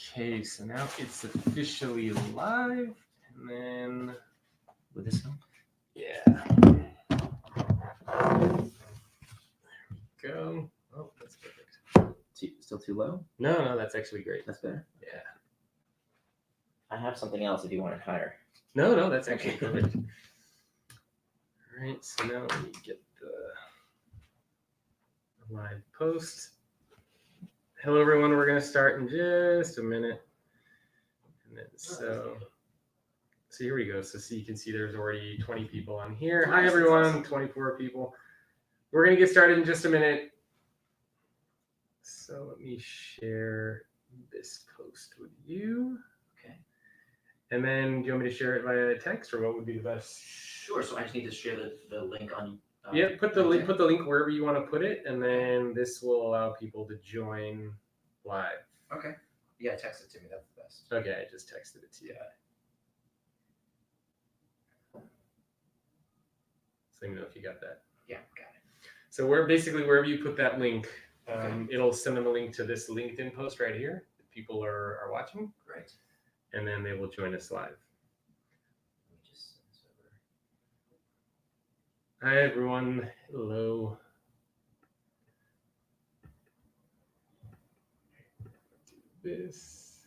Okay, so now it's officially live, and then with this one. Yeah. There we go. Oh, that's perfect. Still too low? No, that's actually great. That's better. Yeah. I have something else if you want it higher. No, that's actually perfect. All right, so now let me get the live post. Hello, everyone. We're going to start in just a minute. And then, so here we go. So you can see there's already 20 people on here. Hi, everyone. 24 people. We're going to get started in just a minute. So let me share this post with you. Okay. And then do you want me to share it via text, or what would be the best? Sure. So I just need to share the link on. Yeah, put the link wherever you want to put it, and then this will allow people to join live. Okay. Yeah, text it to me. That's the best. Okay, I just texted it to you. So let me know if you got that. Yeah, got it. So wherever you put that link, it'll send them a link to this LinkedIn post right here that people are watching. Great. And then they will join us live. Let me just send this over. Hi, everyone. Hello. Do this.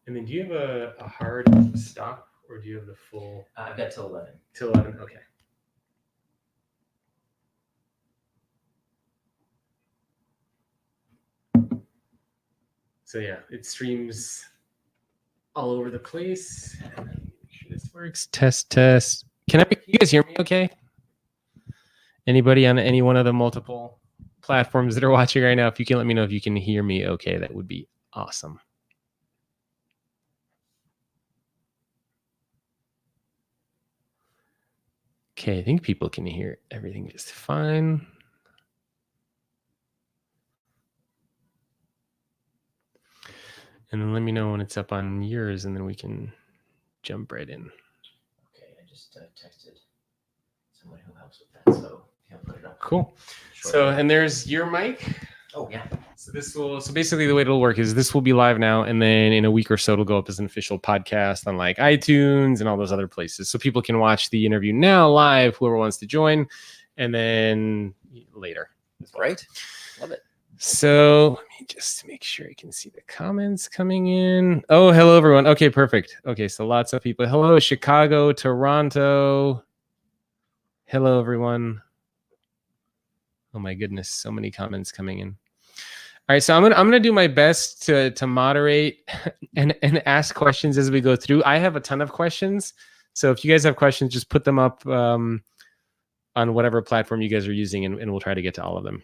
And then do you have a hard stop, or do you have the full? I've got till 11. Till 11, okay. So yeah, it streams all over the place. Make sure this works. Test. Can you guys hear me okay? Anybody on any one of the multiple platforms that are watching right now, if you can let me know if you can hear me okay, that would be awesome. Okay, I think people can hear everything just fine. And then let me know when it's up on yours, and then we can jump right in. Okay, I just texted someone who helps with that, so yeah, put it up. Cool. So, and there's your mic. Oh yeah. So basically the way it'll work is this will be live now, and then in a week or so it'll go up as an official podcast on like iTunes and all those other places. So people can watch the interview now live, whoever wants to join, and then later. Great. Love it. So let me just make sure I can see the comments coming in. Oh, hello, everyone. Okay, perfect. Okay, so lots of people. Hello, Chicago, Toronto. Hello, everyone. Oh, my goodness. So many comments coming in. All right, so I'm gonna do my best to moderate and ask questions as we go through. I have a ton of questions. So if you guys have questions, just put them up on whatever platform you guys are using, and we'll try to get to all of them.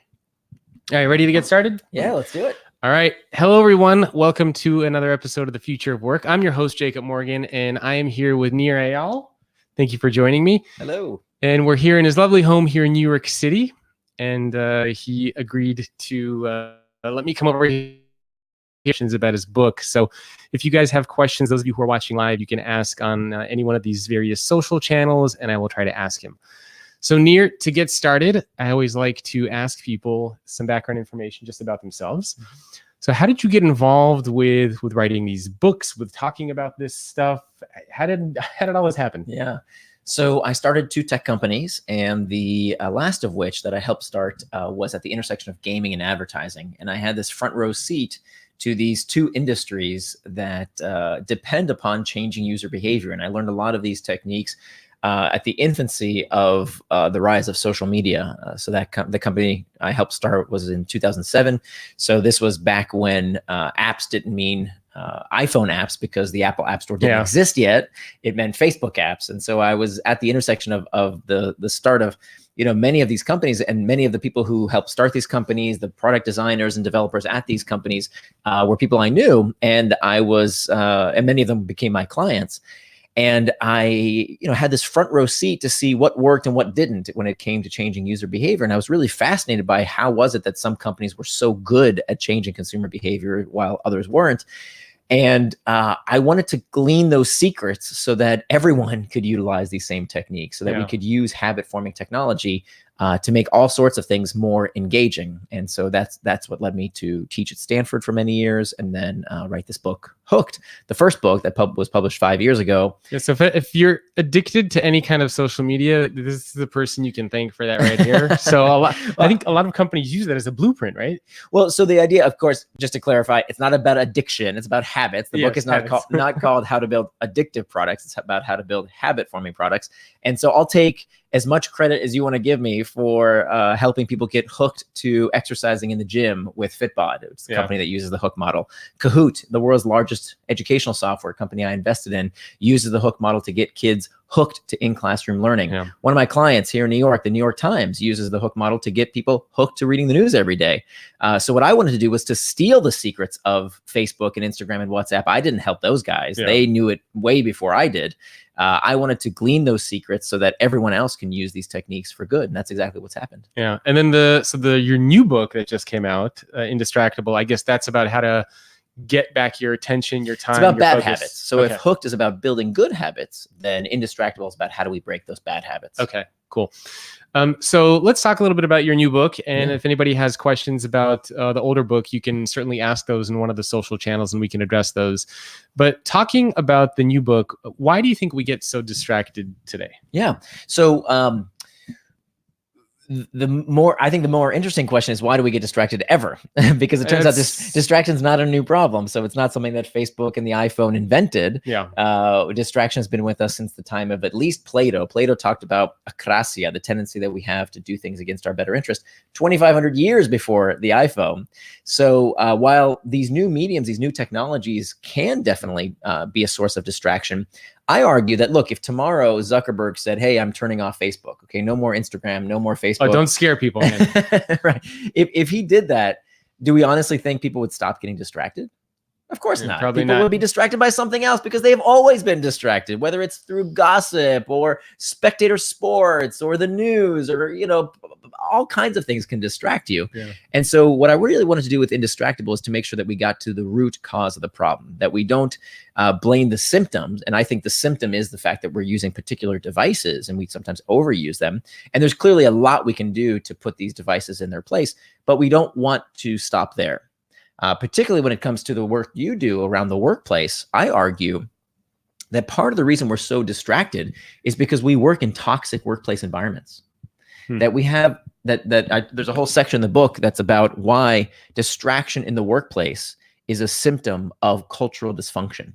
All right, ready to get started? Yeah, let's do it. All right. Hello, everyone. Welcome to another episode of The Future of Work. I'm your host, Jacob Morgan, and I am here with Eyal. Thank you for joining me. Hello. And we're here in his lovely home here in New York City. And he agreed to let me come over here about his book. So if you guys have questions, those of you who are watching live, you can ask on any one of these various social channels, and I will try to ask him. So Nir, to get started, I always like to ask people some background information just about themselves. Mm-hmm. So how did you get involved with writing these books, with talking about this stuff? How did all this happen? Yeah. So I started 2 tech companies, and the last of which that I helped start was at the intersection of gaming and advertising. And I had this front row seat to these 2 industries that depend upon changing user behavior. And I learned a lot of these techniques at the infancy of the rise of social media. So that the company I helped start was in 2007. So this was back when apps didn't mean iPhone apps, because the Apple App Store didn't exist yet. It meant Facebook apps. And so I was at the intersection of the start of, many of these companies, and many of the people who helped start these companies, the product designers and developers at these companies were people I knew. And I was, and many of them became my clients. And I, had this front row seat to see what worked and what didn't when it came to changing user behavior. And I was really fascinated by how was it that some companies were so good at changing consumer behavior while others weren't. And I wanted to glean those secrets so that everyone could utilize these same techniques, so that we could use habit-forming technology to make all sorts of things more engaging. And so that's what led me to teach at Stanford for many years, and then write this book, Hooked, the first book that was published 5 years ago. Yeah, so if you're addicted to any kind of social media, this is the person you can thank for that right here. So I think a lot of companies use that as a blueprint, right? Well, so the idea, of course, just to clarify, it's not about addiction. It's about habits. The book is not called How to Build Addictive Products. It's about how to build habit-forming products. And so I'll take as much credit as you want to give me for helping people get hooked to exercising in the gym with Fitbod. It's a company that uses the Hook model. Kahoot, the world's largest educational software company I invested in, uses the Hook model to get kids hooked to in-classroom learning. Yeah. One of my clients here in New York, the New York Times, uses the Hook model to get people hooked to reading the news every day. So what I wanted to do was to steal the secrets of Facebook and Instagram and WhatsApp. I didn't help those guys. Yeah. They knew it way before I did. I wanted to glean those secrets so that everyone else can use these techniques for good. And that's exactly what's happened. Yeah. And then your new book that just came out, Indistractable, I guess that's about how to get back your attention, your time. It's about bad focus. habits. So if Hooked is about building good habits, then Indistractable is about how do we break those bad habits. Okay, cool. So let's talk a little bit about your new book. And if anybody has questions about the older book, you can certainly ask those in one of the social channels and we can address those. But talking about the new book, why do you think we get so distracted today? Yeah. So the more interesting question is, why do we get distracted ever? Because it turns out this distraction is not a new problem. So it's not something that Facebook and the iPhone invented. Yeah. Distraction has been with us since the time of at least Plato. Plato talked about akrasia, the tendency that we have to do things against our better interest, 2,500 years before the iPhone. So while these new mediums, these new technologies can definitely be a source of distraction, I argue that, look, if tomorrow Zuckerberg said, hey, I'm turning off Facebook, okay, no more Instagram, no more Facebook. Oh, don't scare people, man. Right. If he did that, do we honestly think people would stop getting distracted? Of course not. Probably people would be distracted by something else because they've always been distracted, whether it's through gossip or spectator sports or the news or, all kinds of things can distract you. Yeah. And so what I really wanted to do with Indistractable is to make sure that we got to the root cause of the problem, that we don't blame the symptoms. And I think the symptom is the fact that we're using particular devices and we sometimes overuse them. And there's clearly a lot we can do to put these devices in their place, but we don't want to stop there. Particularly when it comes to the work you do around the workplace. I argue that part of the reason we're so distracted is because we work in toxic workplace environments. That we have there's a whole section in the book that's about why distraction in the workplace is a symptom of cultural dysfunction.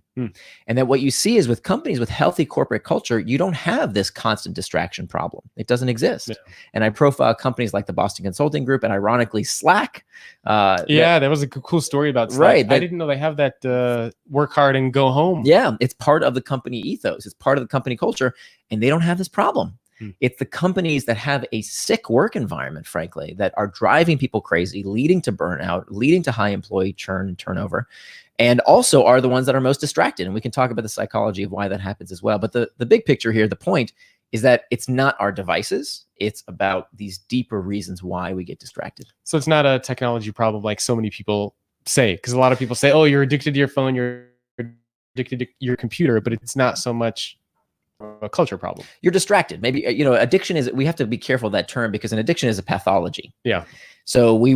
And that what you see is with companies with healthy corporate culture, you don't have this constant distraction problem. It doesn't exist. Yeah. And I profile companies like the Boston Consulting Group and ironically Slack. That was a cool story about Slack. Right, I didn't know they have that work hard and go home. Yeah, it's part of the company ethos. It's part of the company culture, and they don't have this problem. It's the companies that have a sick work environment, frankly, that are driving people crazy, leading to burnout, leading to high employee churn and turnover, and also are the ones that are most distracted. And we can talk about the psychology of why that happens as well. But the big picture here, the point is that it's not our devices. It's about these deeper reasons why we get distracted. So it's not a technology problem like so many people say, because a lot of people say, oh, you're addicted to your phone, you're addicted to your computer, but it's not so much a culture problem. You're distracted. Maybe, addiction is, we have to be careful of that term because an addiction is a pathology. Yeah. So we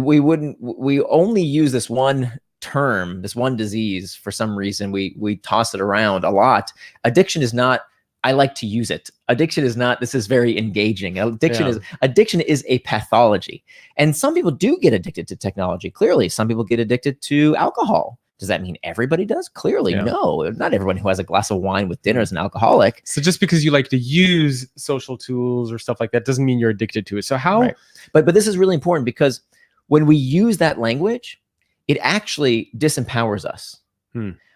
only use this one term, this one disease for some reason. We toss it around a lot. Addiction is not, I like to use it. Addiction is not, this is very engaging. Addiction is a pathology. And some people do get addicted to technology. Clearly, some people get addicted to alcohol. Does that mean everybody does? Clearly, no. Not everyone who has a glass of wine with dinner is an alcoholic. So just because you like to use social tools or stuff like that doesn't mean you're addicted to it. So how? Right. But this is really important because when we use that language, it actually disempowers us.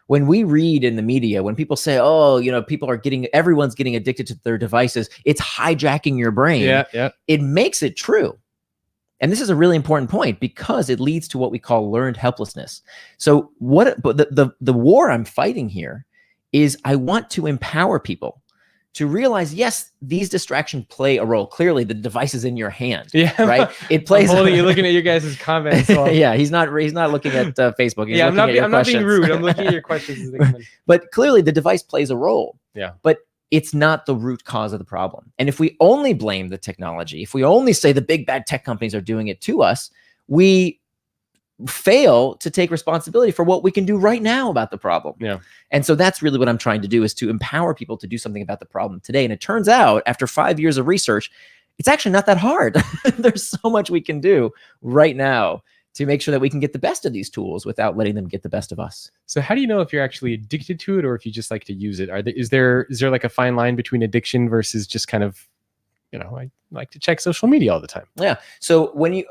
When we read in the media, when people say, oh, everyone's getting addicted to their devices, it's hijacking your brain. Yeah. It makes it true. And this is a really important point because it leads to what we call learned helplessness. So the war I'm fighting here is I want to empower people to realize, yes, these distractions play a role. Clearly, the device is in your hand. Yeah, right. It plays. You're looking at your guys' comments. So. Yeah, he's not looking at Facebook. He's I'm not being rude. I'm looking at your questions. But clearly, the device plays a role. Yeah. But it's not the root cause of the problem. And if we only blame the technology, if we only say the big bad tech companies are doing it to us, we fail to take responsibility for what we can do right now about the problem. Yeah. And so that's really what I'm trying to do, is to empower people to do something about the problem today. And it turns out, after 5 years of research, it's actually not that hard. There's so much we can do right now to make sure that we can get the best of these tools without letting them get the best of us. So how do you know if you're actually addicted to it or if you just like to use it? Is there like a fine line between addiction versus just kind of, I like to check social media all the time? Yeah. So when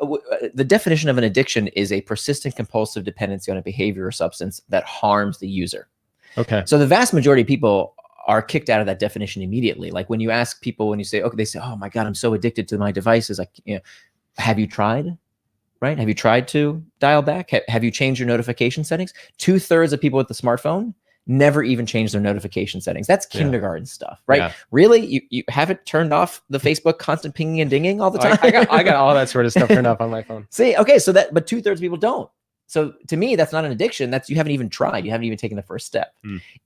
the definition of an addiction is a persistent compulsive dependency on a behavior or substance that harms the user. Okay. So the vast majority of people are kicked out of that definition immediately. Like when you ask people, when you say, okay, they say, oh my God, I'm so addicted to my devices. Have you tried? Right? Have you tried to dial back? Have you changed your notification settings? 2/3 of people with the smartphone never even change their notification settings. That's kindergarten stuff, right? Yeah. Really? You haven't turned off the Facebook constant pinging and dinging all the time? I got all that sort of stuff turned off on my phone. See, okay, but 2/3 of people don't. So to me, that's not an addiction. You haven't even tried. You haven't even taken the first step.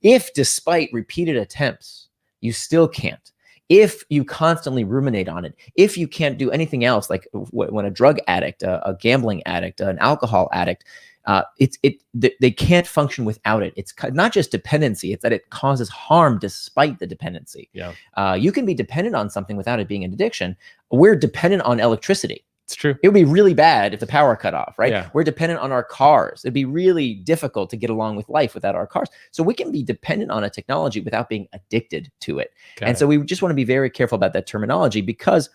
If despite repeated attempts, you still can't, if you constantly ruminate on it, if you can't do anything else, like when a drug addict, a gambling addict, an alcohol addict, they can't function without it. It's not just dependency, it's that it causes harm despite the dependency. Yeah. You can be dependent on something without it being an addiction. We're dependent on electricity. It's true. It would be really bad if the power cut off, right? Yeah. We're dependent on our cars. It'd be really difficult to get along with life without our cars. So we can be dependent on a technology without being addicted to it. So we just want to be very careful about that terminology, because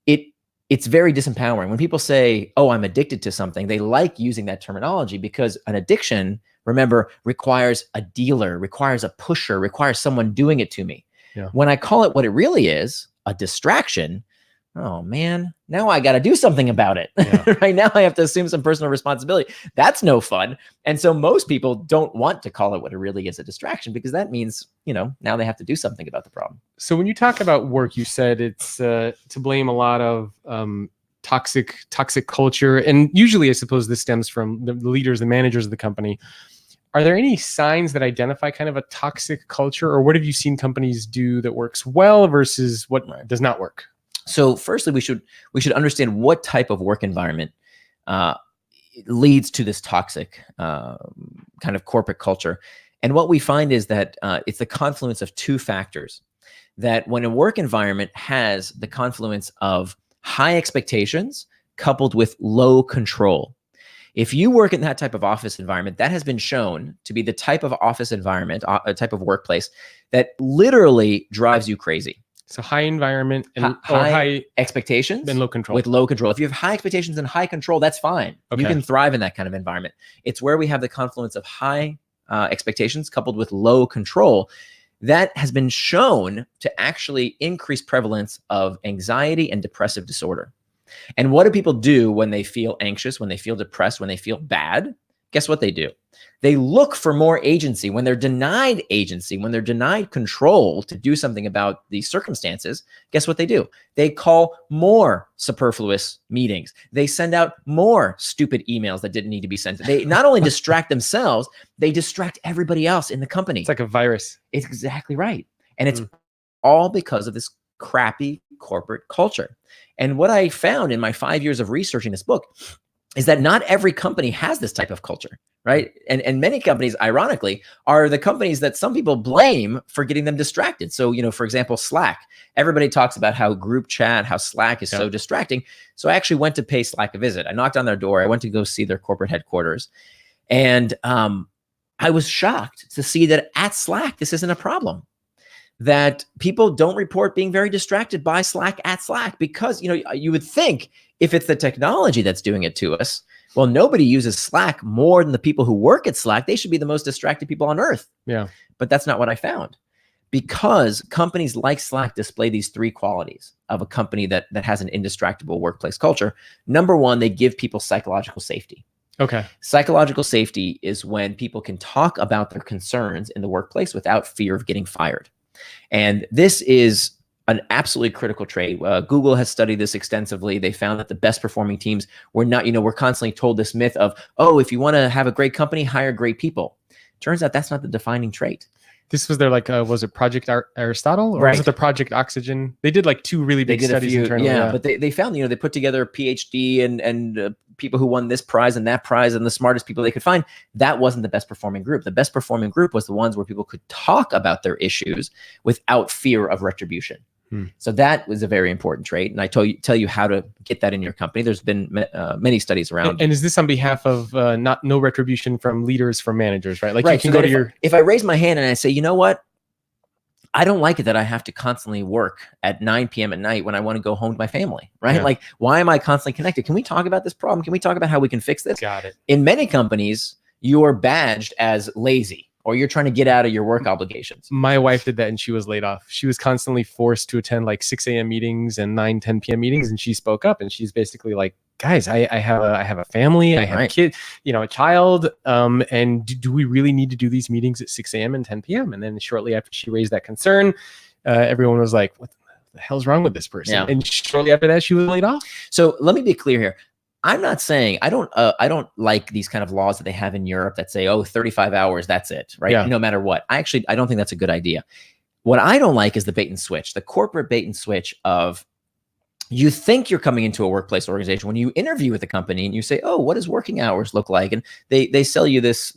it's very disempowering. When people say, oh, I'm addicted to something, they like using that terminology, because an addiction, remember, requires a dealer, requires a pusher, requires someone doing it to me. Yeah. When I call it what it really is, a distraction, oh man, now I got to do something about it. Yeah. Right now I have to assume some personal responsibility. That's no fun. And so most people don't want to call it what it really is, a distraction, because that means, now they have to do something about the problem. So when you talk about work, you said it's to blame a lot of toxic culture. And usually I suppose this stems from the leaders, the managers of the company. Are there any signs that identify kind of a toxic culture, or what have you seen companies do that works well versus what does not work? So firstly, we should understand what type of work environment leads to this toxic kind of corporate culture. And what we find is that it's the confluence of two factors. That when a work environment has the confluence of high expectations coupled with low control. If you work in that type of office environment, that has been shown to be the type of office environment, a type of workplace that literally drives you crazy. So high environment and high expectations and low control. With low control. If you have high expectations and high control, that's fine. Okay. You can thrive in that kind of environment. It's where we have the confluence of high expectations coupled with low control that has been shown to actually increase prevalence of anxiety and depressive disorder. And what do people do when they feel anxious, when they feel depressed, when they feel bad? Guess what they do? They look for more agency. When they're denied agency, when they're denied control to do something about these circumstances, guess what they do? They call more superfluous meetings. They send out more stupid emails that didn't need to be sent. They not only distract themselves, they distract everybody else in the company. It's like a virus. It's exactly right. And it's all because of this crappy corporate culture. And what I found in my 5 years of researching this book is that not every company has this type of culture, right? And many companies, ironically, are the companies that some people blame for getting them distracted. So, for example, Slack. Everybody talks about how group chat, how Slack is so distracting. So I actually went to pay Slack a visit. I knocked on their door. I went to go see their corporate headquarters. And I was shocked to see that at Slack, this isn't a problem. That people don't report being very distracted by Slack at Slack, because you would think if it's the technology that's doing it to us, well, nobody uses Slack more than the people who work at Slack. They should be the most distracted people on earth. Yeah. But that's not what I found, because companies like Slack display these three qualities of a company that has an indistractable workplace culture. Number one, they give people psychological safety. Okay. Psychological safety is when people can talk about their concerns in the workplace without fear of getting fired. And this is an absolutely critical trait. Google has studied this extensively. They found that the best performing teams were not, we're constantly told this myth of, oh, if you want to have a great company, hire great people. Turns out that's not the defining trait. This was their like, was it Project Aristotle or Right. was it the Project Oxygen? They did like 2 really big studies internally. Yeah, but they found, they put together a PhD and people who won this prize and that prize and the smartest people they could find. That wasn't the best performing group. The best performing group was the ones where people could talk about their issues without fear of retribution. So that was a very important trait. And I tell you how to get that in your company. There's been many studies around. And is this on behalf of no retribution from leaders, from managers, right? Like right. you can So go to your... If I raise my hand and I say, you know what? I don't like it that I have to constantly work at 9 p.m. at night when I want to go home to my family, right? Yeah. Like, why am I constantly connected? Can we talk about this problem? Can we talk about how we can fix this? Got it. In many companies, you are badged as lazy, or you're trying to get out of your work obligations. My wife did that and she was laid off. She was constantly forced to attend like 6 a.m. meetings and 10 p.m. meetings. And she spoke up and she's basically like, guys, I have a family, I have a kid, a child. And do we really need to do these meetings at 6 a.m. and 10 p.m.? And then shortly after she raised that concern, everyone was like, what the hell's wrong with this person? Yeah. And shortly after that, she was laid off. So let me be clear here. I'm not saying I don't like these kind of laws that they have in Europe that say, 35 hours, that's it, right? Yeah. No matter what. I don't think that's a good idea. What I don't like is the bait and switch, the corporate bait and switch of you think you're coming into a workplace organization when you interview with the company and you say, oh, what does working hours look like? And they sell you this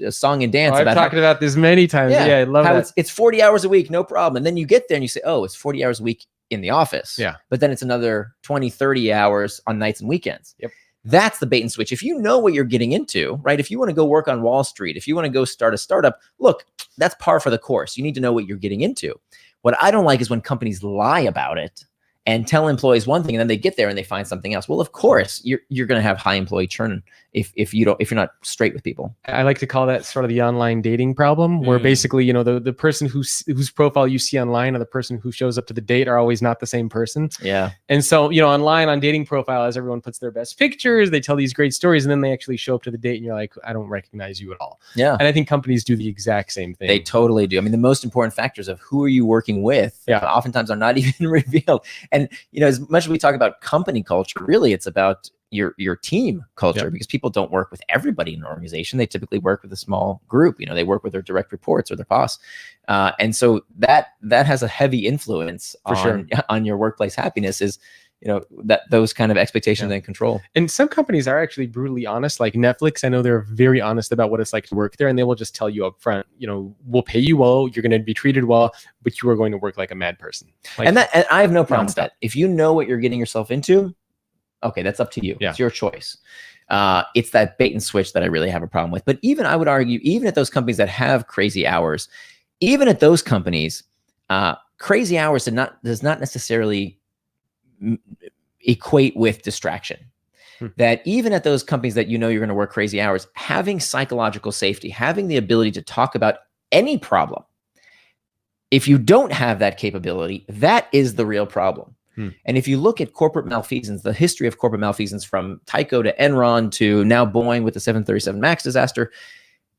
song and dance. I've talked about this many times. Yeah, I love that. It's 40 hours a week, no problem. And then you get there and you say, oh, it's 40 hours a week in the office. Yeah. But then it's another 20, 30 hours on nights and weekends. Yep. That's the bait and switch. If you know what you're getting into, right? If you want to go work on Wall Street, if you want to go start a startup, look, that's par for the course. You need to know what you're getting into. What I don't like is when companies lie about it and tell employees one thing and then they get there and they find something else. Well, of course, you're going to have high employee churn if you're not straight with people. I like to call that sort of the online dating problem, where basically, the person whose profile you see online and the person who shows up to the date are always not the same person. Yeah. And so, online on dating profiles, everyone puts their best pictures, they tell these great stories, and then they actually show up to the date and you're like, I don't recognize you at all. Yeah. And I think companies do the exact same thing. They totally do. I mean, the most important factors of who are you working with oftentimes are not even revealed. And, as much as we talk about company culture, really it's about your team culture, because people don't work with everybody in an organization. They typically work with a small group. They work with their direct reports or their boss. And so that has a heavy influence on your workplace happiness is, that those kind of expectations and control. And some companies are actually brutally honest, like Netflix. I know they're very honest about what it's like to work there, and they will just tell you up front, we'll pay you well, you're going to be treated well, but you are going to work like a mad person. And I have no problem with that. If you know what you're getting yourself into, okay, that's up to you. Yeah. It's your choice. It's that bait and switch that I really have a problem with. But I would argue, even at those companies that have crazy hours, even at those companies, crazy hours does not necessarily equate with distraction. That even at those companies that you're going to work crazy hours, having psychological safety, having the ability to talk about any problem, if you don't have that capability, that is the real problem. And if you look at corporate malfeasance, the history of corporate malfeasance from Tyco to Enron to now Boeing with the 737 MAX disaster,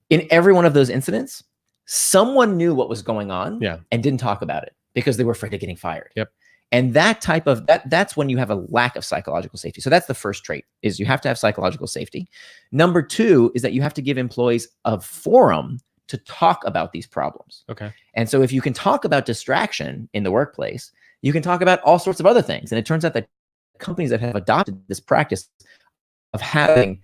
in every one of those incidents, someone knew what was going on and didn't talk about it because they were afraid of getting fired. Yep. And that's when you have a lack of psychological safety. So that's the first trait, is you have to have psychological safety. Number 2 is that you have to give employees a forum to talk about these problems. Okay. And so if you can talk about distraction in the workplace, you can talk about all sorts of other things. And it turns out that companies that have adopted this practice of having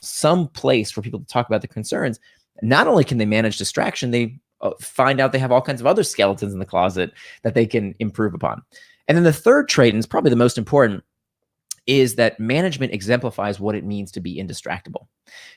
some place for people to talk about the concerns, not only can they manage distraction, they find out they have all kinds of other skeletons in the closet that they can improve upon. And then the third trait, and it's probably the most important, is that management exemplifies what it means to be indistractable.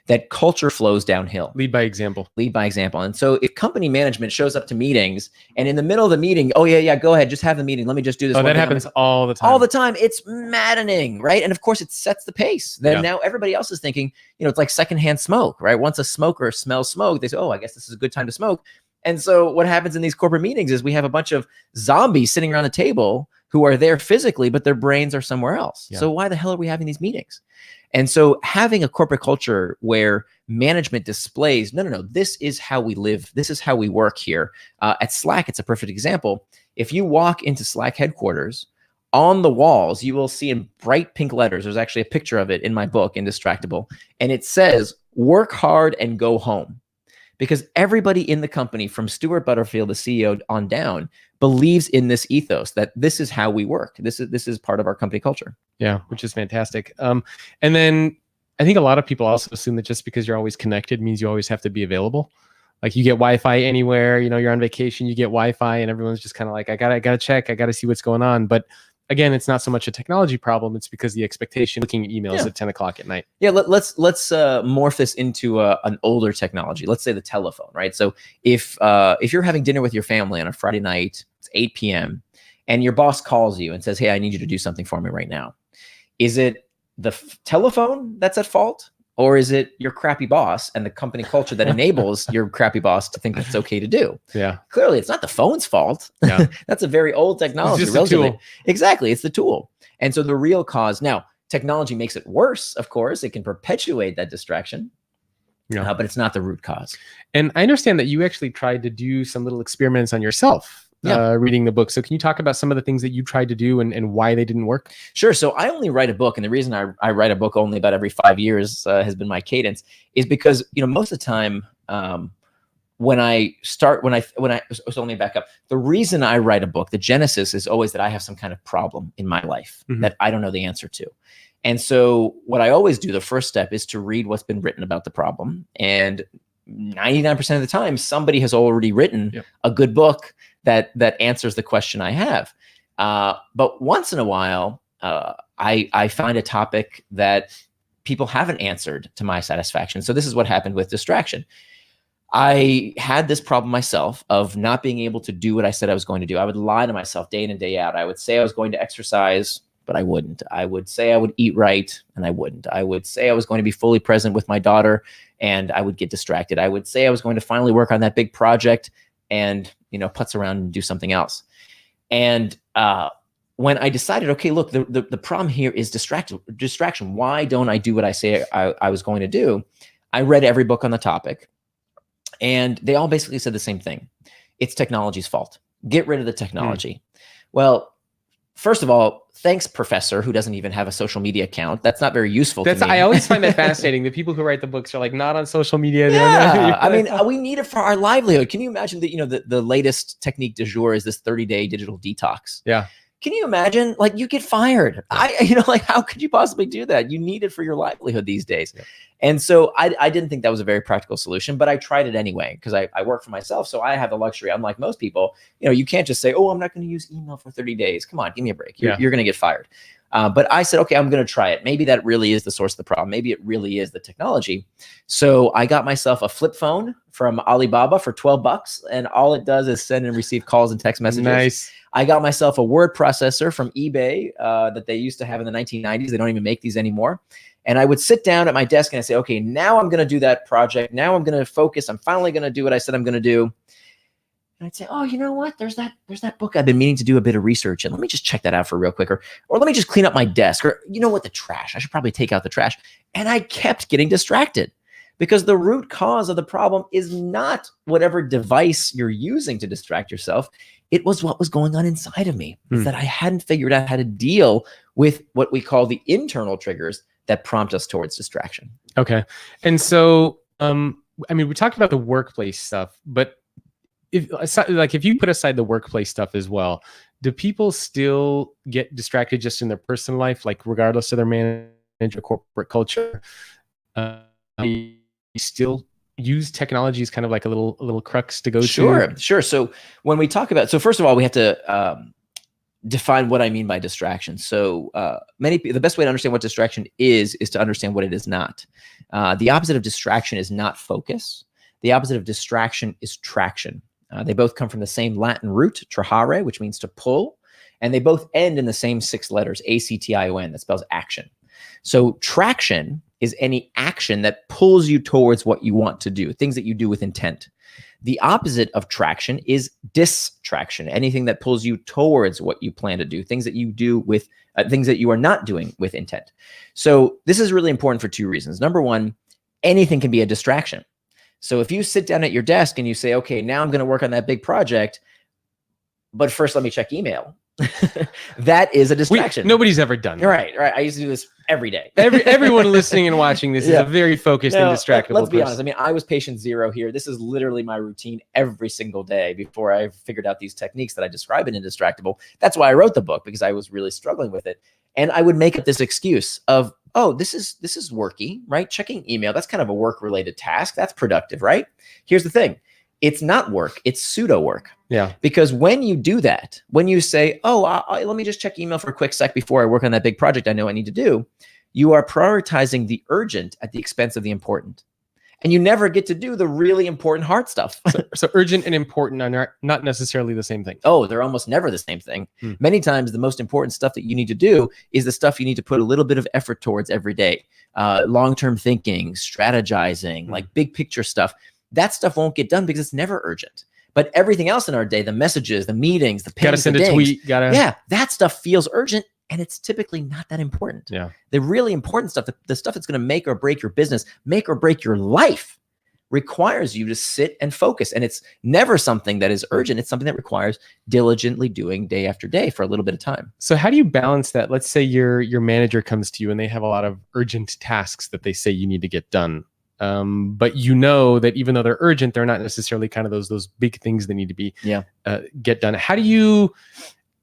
That culture flows downhill. Lead by example. Lead by example. And so if company management shows up to meetings and in the middle of the meeting, oh yeah, go ahead, just have the meeting. Let me just do this. Oh, that happens all the time. All the time. It's maddening, right? And of course it sets the pace. Then now everybody else is thinking, it's like secondhand smoke, right? Once a smoker smells smoke, they say, oh, I guess this is a good time to smoke. And so what happens in these corporate meetings is we have a bunch of zombies sitting around the table who are there physically, but their brains are somewhere else. So why the hell are we having these meetings? And so having a corporate culture where management displays, no, this is how we live. This is how we work here. At Slack, it's a perfect example. If you walk into Slack headquarters, on the walls, you will see in bright pink letters, there's actually a picture of it in my book, Indistractable, and it says, work hard and go home. because everybody in the company, from Stuart Butterfield, the CEO, on down, believes in this ethos that this is how we work. This is part of our company culture. Yeah, which is fantastic. And then I think a lot of people also assume that just because you're always connected means you always have to be available. Like you get Wi-Fi anywhere, you're on vacation, you get Wi-Fi, and everyone's just kind of like, I gotta check, I gotta see what's going on. But again, it's not so much a technology problem; it's because the expectation looking at emails at 10 o'clock at night. Yeah, let's morph this into an older technology. Let's say the telephone, right? So if you're having dinner with your family on a Friday night, it's 8 p.m., and your boss calls you and says, "Hey, I need you to do something for me right now," is it the telephone that's at fault? Or is it your crappy boss and the company culture that enables your crappy boss to think that's okay to do? Yeah. Clearly, it's not the phone's fault. Yeah. That's a very old technology. It's just a tool. Exactly. It's the tool. And so the real cause, now, technology makes it worse, of course. It can perpetuate that distraction, but it's not the root cause. And I understand that you actually tried to do some little experiments on yourself. Reading the book. So can you talk about some of the things that you tried to do and why they didn't work? Sure. So I only write a book, and the reason I write a book only about every 5 years has been my cadence, is because most of the time so let me back up. The reason I write a book, the genesis is always that I have some kind of problem in my life that I don't know the answer to. And so what I always do, the first step, is to read what's been written about the problem. And 99% of the time, somebody has already written a good book that answers the question I have. But once in a while, I find a topic that people haven't answered to my satisfaction. So this is what happened with distraction. I had this problem myself of not being able to do what I said I was going to do. I would lie to myself day in and day out. I would say I was going to exercise, but I wouldn't. I would say I would eat right, and I wouldn't. I would say I was going to be fully present with my daughter, and I would get distracted. I would say I was going to finally work on that big project and, putz around and do something else. And when I decided, okay, look, the problem here is distraction. Why don't I do what I say I was going to do? I read every book on the topic, and they all basically said the same thing. It's technology's fault. Get rid of the technology. Well, first of all, thanks, professor, who doesn't even have a social media account. That's not very useful to me. I always find that fascinating. The people who write the books are like not on social media. Yeah, I mean, we need it for our livelihood. Can you imagine that, the latest technique du jour is this 30-day digital detox? Yeah. Can you imagine? Like, you get fired. How could you possibly do that? You need it for your livelihood these days. Yeah. And so I didn't think that was a very practical solution, but I tried it anyway because I work for myself. So I have the luxury, unlike most people, you can't just say, oh, I'm not going to use email for 30 days. Come on, give me a break. You're going to get fired. But I said, okay, I'm going to try it. Maybe that really is the source of the problem. Maybe it really is the technology. So I got myself a flip phone from Alibaba for $12, and all it does is send and receive calls and text messages. Nice. I got myself a word processor from eBay that they used to have in the 1990s. They don't even make these anymore. And I would sit down at my desk and I say, okay, now I'm going to do that project. Now I'm going to focus. I'm finally going to do what I said I'm going to do. And I'd say, oh, you know what? There's that book I've been meaning to do a bit of research in. Let me just check that out for real quick. Or let me just clean up my desk. Or the trash. I should probably take out the trash. And I kept getting distracted because the root cause of the problem is not whatever device you're using to distract yourself. It was what was going on inside of me. It's that I hadn't figured out how to deal with what we call the internal triggers that prompt us towards distraction. Okay. And so, we talked about the workplace stuff, but if you put aside the workplace stuff as well, do people still get distracted just in their personal life, like regardless of their manager, corporate culture? You still use technology as kind of like a little crux to go to? Sure. So when we talk about, first of all, we have to define what I mean by distraction. So the best way to understand what distraction is to understand what it is not. The opposite of distraction is not focus. The opposite of distraction is traction. They both come from the same Latin root, trahare, which means to pull, and they both end in the same 6 letters, A-C-T-I-O-N, that spells action. So traction is any action that pulls you towards what you want to do, things that you do with intent. The opposite of traction is distraction, anything that pulls you towards what you plan to do, things that you do with things that you are not doing with intent. So this is really important for 2 reasons. Number one, anything can be a distraction. So if you sit down at your desk and you say, okay, now I'm going to work on that big project, but first let me check email. That is a distraction. Nobody's ever done that. Right. I used to do this every day. Everyone listening and watching this is a very focused, indistractable Let's be person. honest. I mean, I was patient zero here. This is literally my routine every single day before I figured out these techniques that I describe in Indistractable. That's why I wrote the book, because I was really struggling with it. And I would make up this excuse of, oh, this is worky, right? Checking email, that's kind of a work-related task. That's productive, right? Here's the thing. It's not work. It's pseudo work. Yeah. Because when you do that, when you say, oh, let me just check email for a quick sec before I work on that big project I know I need to do, you are prioritizing the urgent at the expense of the important. And you never get to do the really important hard stuff. So urgent and important are not necessarily the same thing. Oh, they're almost never the same thing. Many times the most important stuff that you need to do is the stuff you need to put a little bit of effort towards every day. Long-term thinking, strategizing, like big picture stuff. That stuff won't get done because it's never urgent. But everything else in our day, the messages, the meetings, the pings, gotta send a tweet, yeah, that stuff feels urgent, and it's typically not that important. Yeah. The really important stuff, the stuff that's going to make or break your business, make or break your life, requires you to sit and focus. And it's never something that is urgent. It's something that requires diligently doing day after day for a little bit of time. So how do you balance that? Let's say your manager comes to you and they have a lot of urgent tasks that they say you need to get done. But you know that even though they're urgent, they're not necessarily kind of those big things that need to be get done. How do you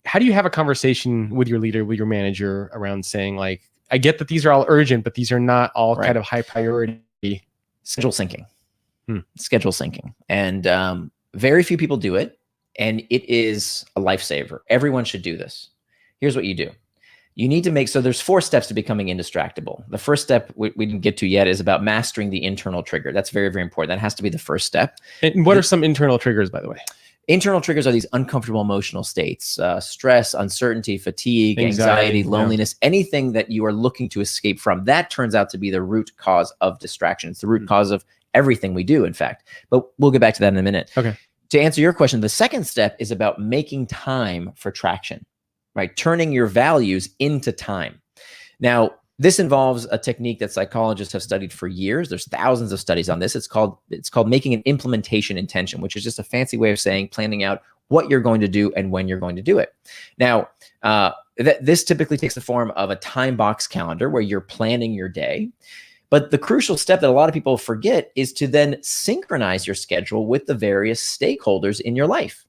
have a conversation with your leader, with your manager around saying, like, I get that these are all urgent, but these are not all kind of high priority? Schedule syncing. Schedule syncing. And very few people do it. And it is a lifesaver. Everyone should do this. Here's what you do. You need to make, so there's 4 steps to becoming indistractable. The first step we didn't get to yet is about mastering the internal trigger. That's very, very important. That has to be the first step. And what are some internal triggers, by the way? Internal triggers are these uncomfortable emotional states, stress, uncertainty, fatigue, anxiety, loneliness, anything that you are looking to escape from. That turns out to be the root cause of distraction. It's the root cause of everything we do, in fact. But we'll get back to that in a minute. Okay. To answer your question, the second step is about making time for traction, right? Turning your values into time. Now, this involves a technique that psychologists have studied for years. There's thousands of studies on this. It's called making an implementation intention, which is just a fancy way of saying planning out what you're going to do and when you're going to do it. Now, this typically takes the form of a time box calendar where you're planning your day. But the crucial step that a lot of people forget is to then synchronize your schedule with the various stakeholders in your life.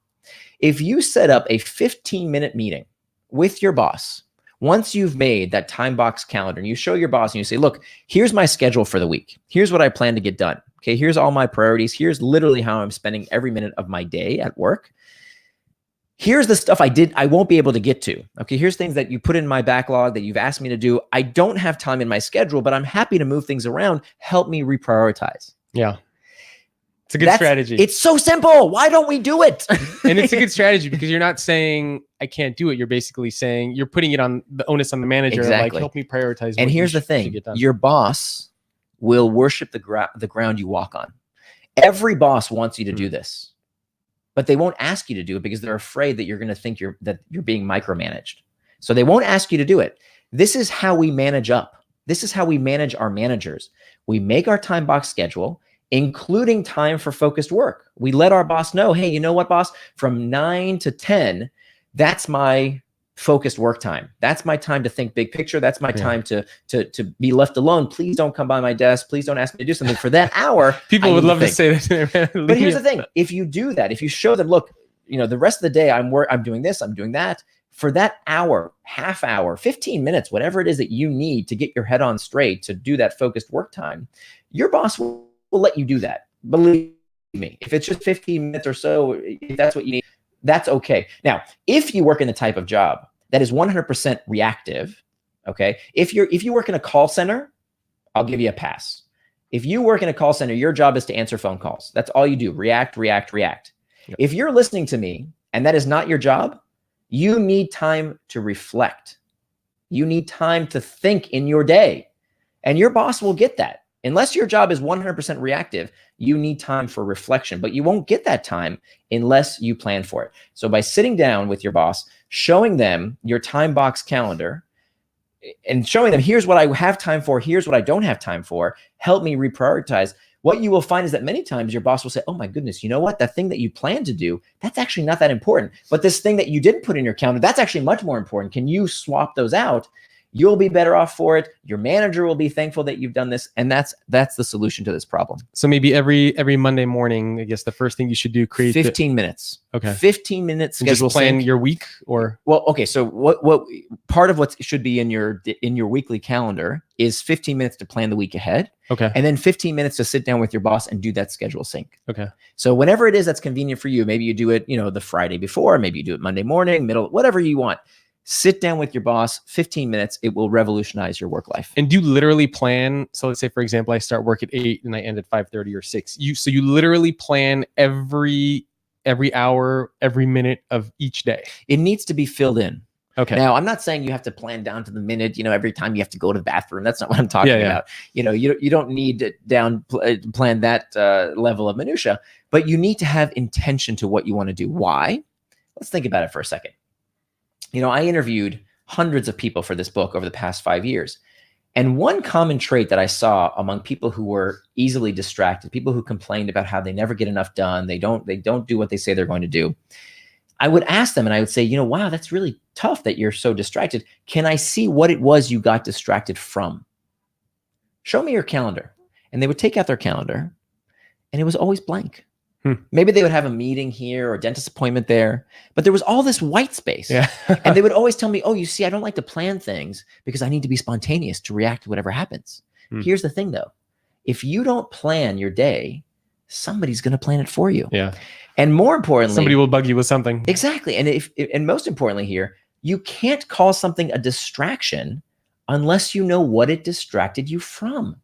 If you set up a 15-minute meeting with your boss, once you've made that time box calendar and you show your boss and you say, look, here's my schedule for the week. Here's what I plan to get done. Okay, here's all my priorities. Here's literally how I'm spending every minute of my day at work. Here's the stuff I won't be able to get to. Okay, here's things that you put in my backlog that you've asked me to do. I don't have time in my schedule, but I'm happy to move things around. Help me reprioritize. Yeah. It's a good strategy. It's so simple. Why don't we do it? And it's a good strategy because you're not saying I can't do it. You're basically saying you're putting it on the onus on the manager. Exactly. Like, help me prioritize. And here's the thing. Your boss will worship the ground you walk on. Every boss wants you to do this, but they won't ask you to do it because they're afraid that you're going to think that you're being micromanaged. So they won't ask you to do it. This is how we manage up. This is how we manage our managers. We make our time box schedule, including time for focused work. We let our boss know, hey, you know what, boss? From 9 to 10, that's my focused work time. That's my time to think big picture. That's my time to be left alone. Please don't come by my desk. Please don't ask me to do something for that hour. People would love to say that. But here's the thing. If you do that, if you show them, look, the rest of the day I'm doing this, I'm doing that. For that hour, half hour, 15 minutes, whatever it is that you need to get your head on straight to do that focused work time, your boss will let you do that. Believe me. If it's just 15 minutes or so, if that's what you need, that's okay. Now, if you work in the type of job that is 100% reactive, okay, if you work in a call center, I'll give you a pass. If you work in a call center, your job is to answer phone calls. That's all you do. React, react, react. Yep. If you're listening to me and that is not your job, you need time to reflect. You need time to think in your day. And your boss will get that. Unless your job is 100% reactive, you need time for reflection, but you won't get that time unless you plan for it. So by sitting down with your boss, showing them your time box calendar and showing them, here's what I have time for, here's what I don't have time for, help me reprioritize. What you will find is that many times your boss will say, oh my goodness, you know what? That thing that you plan to do, that's actually not that important. But this thing that you didn't put in your calendar, that's actually much more important. Can you swap those out? You'll be better off for it. Your manager will be thankful that you've done this. And that's the solution to this problem. So maybe every Monday morning, I guess the first thing you should do, create 15 minutes. Okay. 15 minutes schedule just plan sync. your week or? Well, okay. So what part of what should be in your weekly calendar is 15 minutes to plan the week ahead. Okay. And then 15 minutes to sit down with your boss and do that schedule sync. Okay. So whenever it is that's convenient for you, maybe you do it, the Friday before, maybe you do it Monday morning, middle, whatever you want. Sit down with your boss, 15 minutes. It will revolutionize your work life. And do you literally plan? So let's say, for example, I start work at 8 and I end at 5:30 or 6. So you literally plan every hour, every minute of each day. It needs to be filled in. Okay. Now, I'm not saying you have to plan down to the minute, every time you have to go to the bathroom. That's not what I'm talking about. You don't need to plan that level of minutia, but you need to have intention to what you want to do. Why? Let's think about it for a second. I interviewed hundreds of people for this book over the past 5 years. And one common trait that I saw among people who were easily distracted, people who complained about how they never get enough done, they don't do what they say they're going to do. I would ask them and I would say, wow, that's really tough that you're so distracted. Can I see what it was you got distracted from? Show me your calendar. And they would take out their calendar and it was always blank. Maybe they would have a meeting here or a dentist appointment there, but there was all this white space. Yeah. And they would always tell me, oh, you see, I don't like to plan things because I need to be spontaneous to react to whatever happens. Here's the thing though. If you don't plan your day, somebody's going to plan it for you. Yeah. And more importantly, somebody will bug you with something. Exactly. And most importantly here, you can't call something a distraction unless you know what it distracted you from.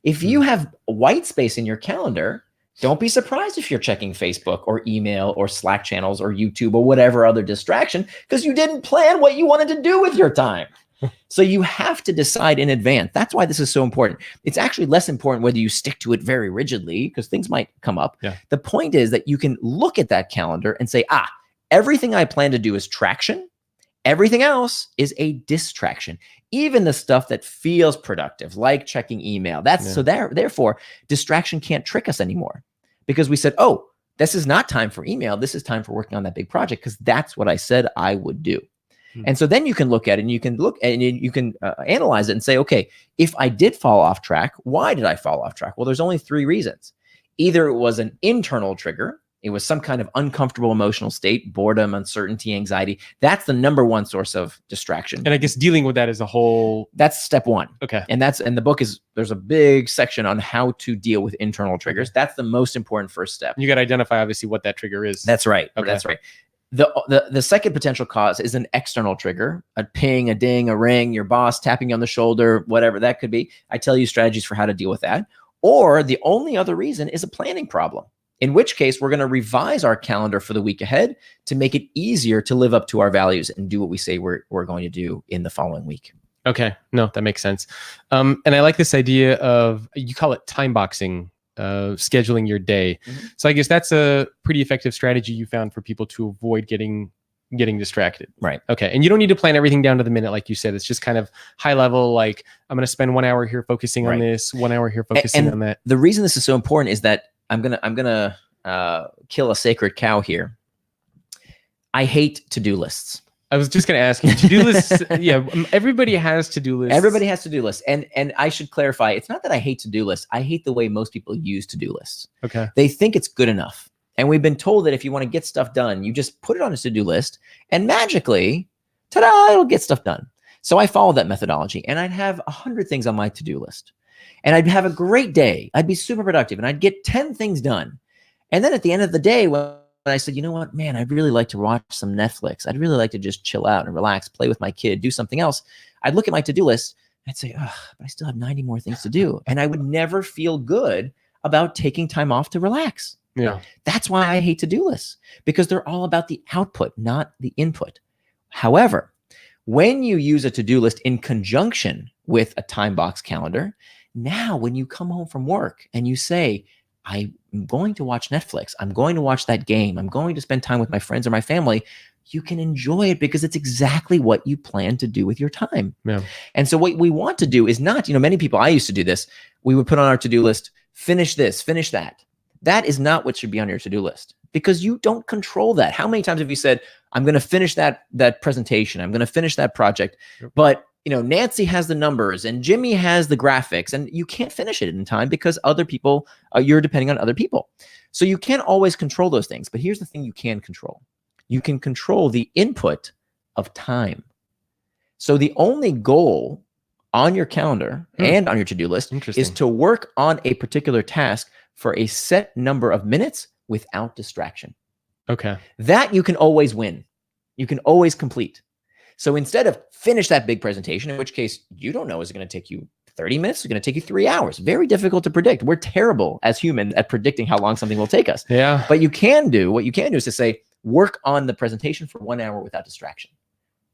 If you have white space in your calendar, don't be surprised if you're checking Facebook or email or Slack channels or YouTube or whatever other distraction because you didn't plan what you wanted to do with your time. So you have to decide in advance. That's why this is so important. It's actually less important whether you stick to it very rigidly because things might come up. Yeah. The point is that you can look at that calendar and say, everything I plan to do is traction. Everything else is a distraction. Even the stuff that feels productive, like checking email. So therefore, distraction can't trick us anymore because we said, oh, this is not time for email. This is time for working on that big project because that's what I said I would do. And so then you can look at it and you can analyze it and say, okay, if I did fall off track, why did I fall off track? Well, there's only 3 reasons. Either it was an internal trigger. It was some kind of uncomfortable emotional state, boredom, uncertainty, anxiety. That's the number one source of distraction. And I guess dealing with that as a whole. That's step 1. Okay. And the book there's a big section on how to deal with internal triggers. That's the most important first step. You got to identify obviously what that trigger is. That's right. Okay. That's right. The second potential cause is an external trigger, a ping, a ding, a ring, your boss tapping you on the shoulder, whatever that could be. I tell you strategies for how to deal with that. Or the only other reason is a planning problem, in which case we're going to revise our calendar for the week ahead to make it easier to live up to our values and do what we say we're going to do in the following week. Okay. No, that makes sense. And I like this idea of, you call it time boxing, scheduling your day. So I guess that's a pretty effective strategy you found for people to avoid getting distracted. Right. Okay. And you don't need to plan everything down to the minute. Like you said, it's just kind of high level. Like I'm going to spend 1 hour here focusing on this, 1 hour here focusing on that. The reason this is so important is that I'm gonna kill a sacred cow here. I hate to-do lists. I was just going to ask you, to-do lists. Yeah, everybody has to-do lists. Everybody has to-do lists. And I should clarify, it's not that I hate to-do lists. I hate the way most people use to-do lists. Okay. They think it's good enough. And we've been told that if you want to get stuff done, you just put it on a to-do list and magically, ta-da, it'll get stuff done. So I followed that methodology and I'd have 100 things on my to-do list. And I'd have a great day. I'd be super productive and I'd get 10 things done. And then at the end of the day, when I said, you know what, man, I'd really like to watch some Netflix. I'd really like to just chill out and relax, play with my kid, do something else. I'd look at my to-do list. And I'd say, but I still have 90 more things to do. And I would never feel good about taking time off to relax. Yeah. That's why I hate to-do lists, because they're all about the output, not the input. However, when you use a to-do list in conjunction with a time box calendar, now when you come home from work and you say, I'm going to watch Netflix, I'm going to watch that game, I'm going to spend time with my friends or my family, you can enjoy it because it's exactly what you plan to do with your time. Yeah. And so what we want to do is not, many people, I used to do this, we would put on our to-do list, finish this, finish that. That is not what should be on your to-do list because you don't control that. How many times have you said, I'm going to finish that presentation, I'm going to finish that project, but Nancy has the numbers and Jimmy has the graphics, and you can't finish it in time because other people, you're depending on other people. So you can't always control those things. But here's the thing you can control. You can control the input of time. So the only goal on your calendar and on your to-do list is to work on a particular task for a set number of minutes without distraction. Okay. That you can always win. You can always complete. So instead of finish that big presentation, in which case you don't know, is it going to take you 30 minutes? It's going to take you 3 hours. Very difficult to predict. We're terrible as humans at predicting how long something will take us. Yeah. But what you can do is to say, work on the presentation for 1 hour without distraction.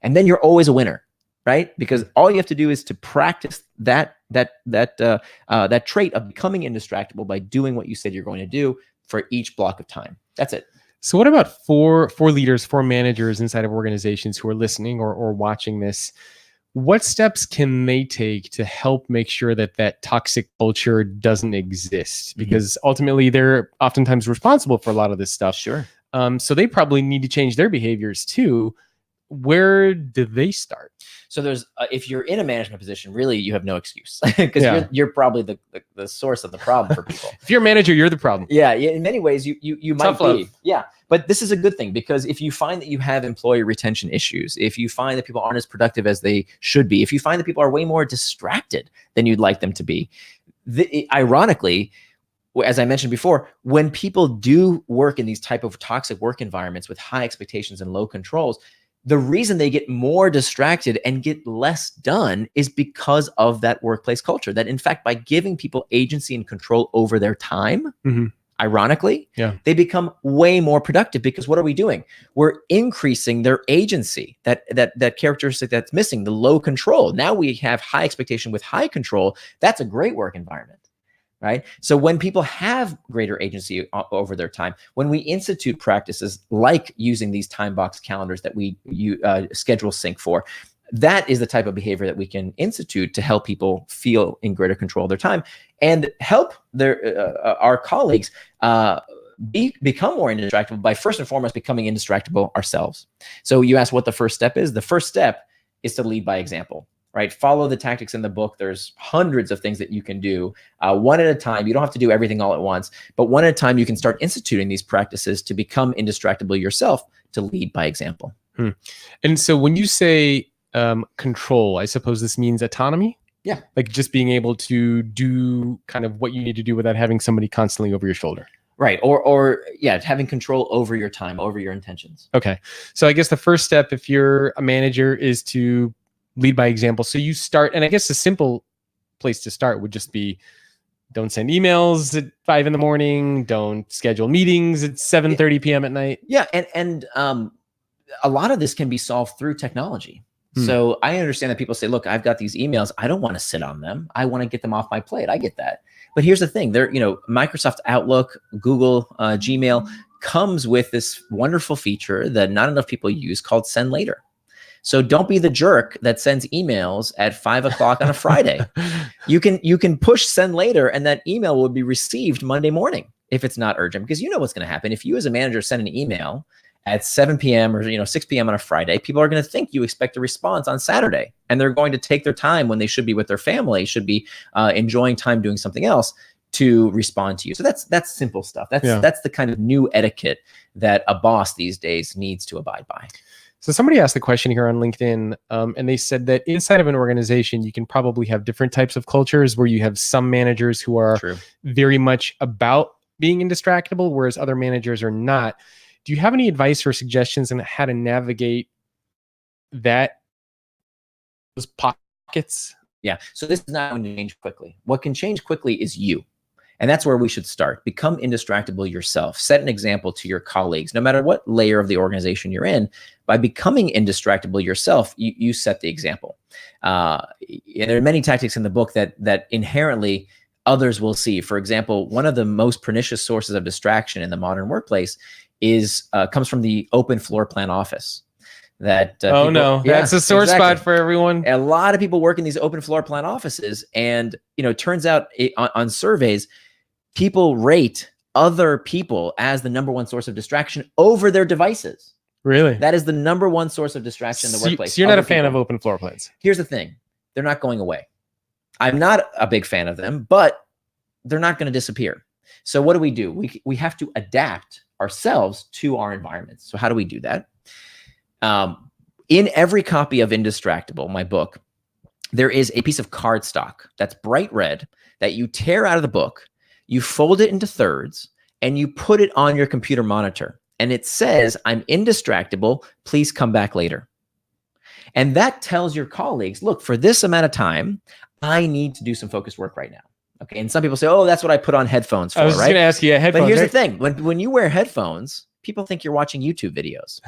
And then you're always a winner, right? Because all you have to do is to practice that trait of becoming indistractable by doing what you said you're going to do for each block of time. That's it. So what about for leaders, for managers inside of organizations who are listening or watching this? What steps can they take to help make sure that that toxic culture doesn't exist? Because ultimately they're oftentimes responsible for a lot of this stuff. Sure. So they probably need to change their behaviors too. Where do they start? So there's, if you're in a management position, really you have no excuse because you're probably the source of the problem for people. If you're a manager, you're the problem. Yeah. In many ways, you might Tough be. love. Yeah. But this is a good thing because if you find that you have employee retention issues, if you find that people aren't as productive as they should be, if you find that people are way more distracted than you'd like them to be, ironically, as I mentioned before, when people do work in these type of toxic work environments with high expectations and low controls, the reason they get more distracted and get less done is because of that workplace culture. That in fact, by giving people agency and control over their time, ironically, they become way more productive because what are we doing? We're increasing their agency, that characteristic that's missing, the low control. Now we have high expectation with high control. That's a great work environment. Right? So when people have greater agency over their time, when we institute practices like using these time box calendars that we schedule sync for, that is the type of behavior that we can institute to help people feel in greater control of their time and help our colleagues become more indistractable by first and foremost becoming indistractable ourselves. So you asked what the first step is. The first step is to lead by example. Right? Follow the tactics in the book. There's hundreds of things that you can do one at a time. You don't have to do everything all at once, but one at a time, you can start instituting these practices to become indistractable yourself, to lead by example. And so when you say control, I suppose this means autonomy? Yeah. Like just being able to do kind of what you need to do without having somebody constantly over your shoulder. Right. Or having control over your time, over your intentions. Okay. So I guess the first step, if you're a manager, is to lead by example. So you start, and I guess a simple place to start would just be, don't send emails at 5 a.m. Don't schedule meetings at 7:30 p.m. at night. Yeah. And a lot of this can be solved through technology. So I understand that people say, look, I've got these emails. I don't want to sit on them. I want to get them off my plate. I get that. But here's the thing, Microsoft Outlook, Google, Gmail comes with this wonderful feature that not enough people use called Send Later. So don't be the jerk that sends emails at 5 o'clock on a Friday. You can push Send Later, and that email will be received Monday morning if it's not urgent. Because you know what's going to happen. If you as a manager send an email at 7 p.m. or 6 p.m. on a Friday, people are going to think you expect a response on Saturday, and they're going to take their time when they should be with their family, should be enjoying time doing something else, to respond to you. So that's simple stuff. That's the kind of new etiquette that a boss these days needs to abide by. So somebody asked the question here on LinkedIn, and they said that inside of an organization, you can probably have different types of cultures where you have some managers who are very much about being indistractable, whereas other managers are not. Do you have any advice or suggestions on how to navigate those pockets? Yeah. So this is not going to change quickly. What can change quickly is you. And that's where we should start. Become indistractable yourself. Set an example to your colleagues, no matter what layer of the organization you're in. By becoming indistractable yourself, you set the example. There are many tactics in the book that inherently others will see. For example, one of the most pernicious sources of distraction in the modern workplace comes from the open floor plan office. That's a sore spot for everyone. A lot of people work in these open floor plan offices, and it turns out on surveys, people rate other people as the number one source of distraction over their devices. Really? That is the number one source of distraction in the workplace. So you're not a fan of open floor plans? Here's the thing. they're not going away. I'm not a big fan of them, but they're not going to disappear. So what do? We have to adapt ourselves to our environments. So how do we do that? In every copy of Indistractable, my book, there is a piece of cardstock that's bright red that you tear out of the book, you fold it into thirds, and you put it on your computer monitor. And it says, I'm indistractable, please come back later. And that tells your colleagues, look, for this amount of time, I need to do some focused work right now. Okay. And some people say, oh, that's what I put on headphones for, I was just right? going to ask you, headphones. But here's the thing. When you wear headphones, people think you're watching YouTube videos.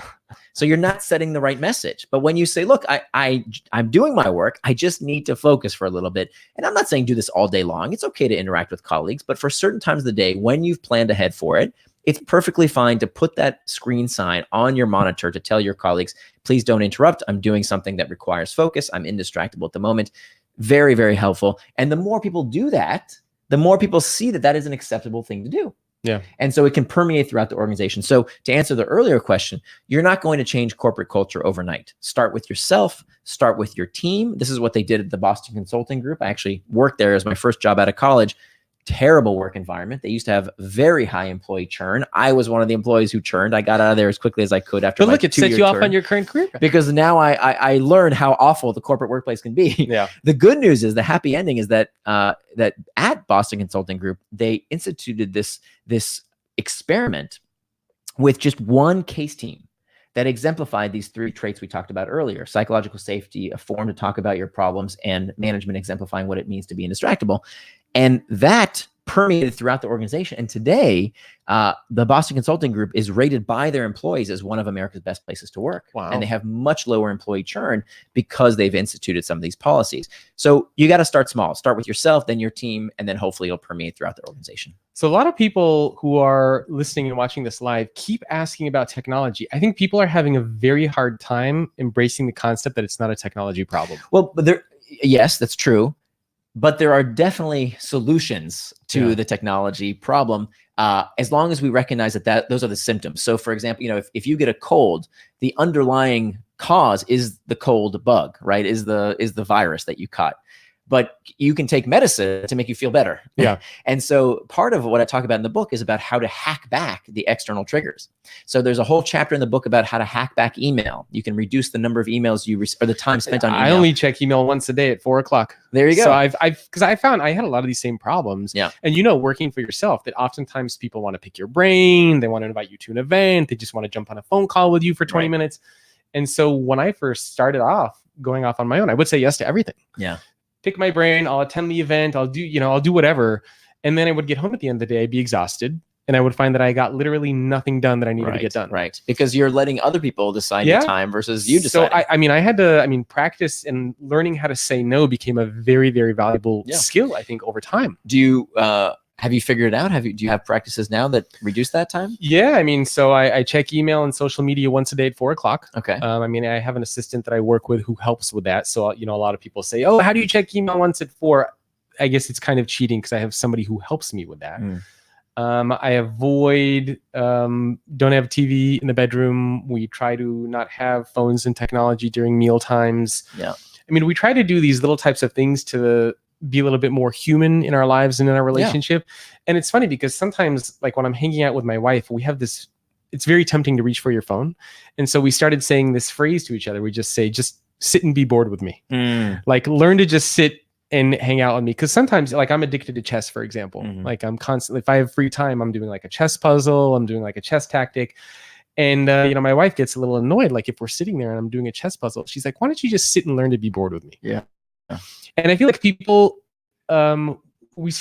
So you're not setting the right message. But when you say, look, I'm doing my work, I just need to focus for a little bit. And I'm not saying do this all day long. It's okay to interact with colleagues, but for certain times of the day, when you've planned ahead for it, it's perfectly fine to put that screen sign on your monitor to tell your colleagues, please don't interrupt. I'm doing something that requires focus. I'm indistractable at the moment. Very, very helpful. And the more people do that, the more people see that that is an acceptable thing to do. Yeah. And so it can permeate throughout the organization. So to answer the earlier question, you're not going to change corporate culture overnight. Start with yourself, start with your team. This is what they did at the Boston Consulting Group. I actually worked there as my first job out of college. Terrible work environment. They used to have very high employee churn. I was one of the employees who churned. I got out of there as quickly as I could after. But look, it set you off on your current career. Because now I learned how awful the corporate workplace can be. Yeah. The good news is, the happy ending is that that at Boston Consulting Group, they instituted this experiment with just one case team that exemplified these three traits we talked about earlier: psychological safety, a forum to talk about your problems, and management exemplifying what it means to be indistractable. And that permeated throughout the organization. And today, the Boston Consulting Group is rated by their employees as one of America's best places to work. Wow. And they have much lower employee churn because they've instituted some of these policies. So you got to start small. Start with yourself, then your team, and then hopefully it'll permeate throughout the organization. So a lot of people who are listening and watching this live keep asking about technology. I think people are having a very hard time embracing the concept that it's not a technology problem. Well, but yes, that's true. But there are definitely solutions to the technology problem, as long as we recognize that those are the symptoms. So, for example, if you get a cold, the underlying cause is the cold bug, right? Is the virus that you caught. But you can take medicine to make you feel better. Yeah. And so part of what I talk about in the book is about how to hack back the external triggers. So there's a whole chapter in the book about how to hack back email. You can reduce the number of emails or the time spent on email. I only check email once a day at 4 o'clock. There you go. So because I found I had a lot of these same problems. Yeah. And working for yourself, that oftentimes people want to pick your brain. They want to invite you to an event. They just want to jump on a phone call with you for 20 minutes. And so when I first started off going off on my own, I would say yes to everything. Yeah. Pick my brain, I'll attend the event, I'll do whatever. And then I would get home at the end of the day, I'd be exhausted. And I would find that I got literally nothing done that I needed to get done. Right. Because you're letting other people decide your time versus you deciding. So practice and learning how to say no became a very, very valuable skill, I think, over time. Do you, have you figured it out? Do you have practices now that reduce that time? Yeah. So I check email and social media once a day at 4 o'clock. Okay. I have an assistant that I work with who helps with that. So, a lot of people say, oh, how do you check email once at 4? I guess it's kind of cheating because I have somebody who helps me with that. I avoid, don't have TV in the bedroom. We try to not have phones and technology during meal times. Yeah. We try to do these little types of things to be a little bit more human in our lives and in our relationship. And it's funny because sometimes, like when I'm hanging out with my wife, we have this, it's very tempting to reach for your phone. And so we started saying this phrase to each other. We just say, just sit and be bored with me. Like learn to just sit and hang out with me. Cause sometimes like I'm addicted to chess, for example. Like I'm constantly, if I have free time, I'm doing like a chess puzzle, I'm doing like a chess tactic. And, my wife gets a little annoyed. Like if we're sitting there and I'm doing a chess puzzle, she's like, why don't you just sit and learn to be bored with me? Yeah. And I feel like people, we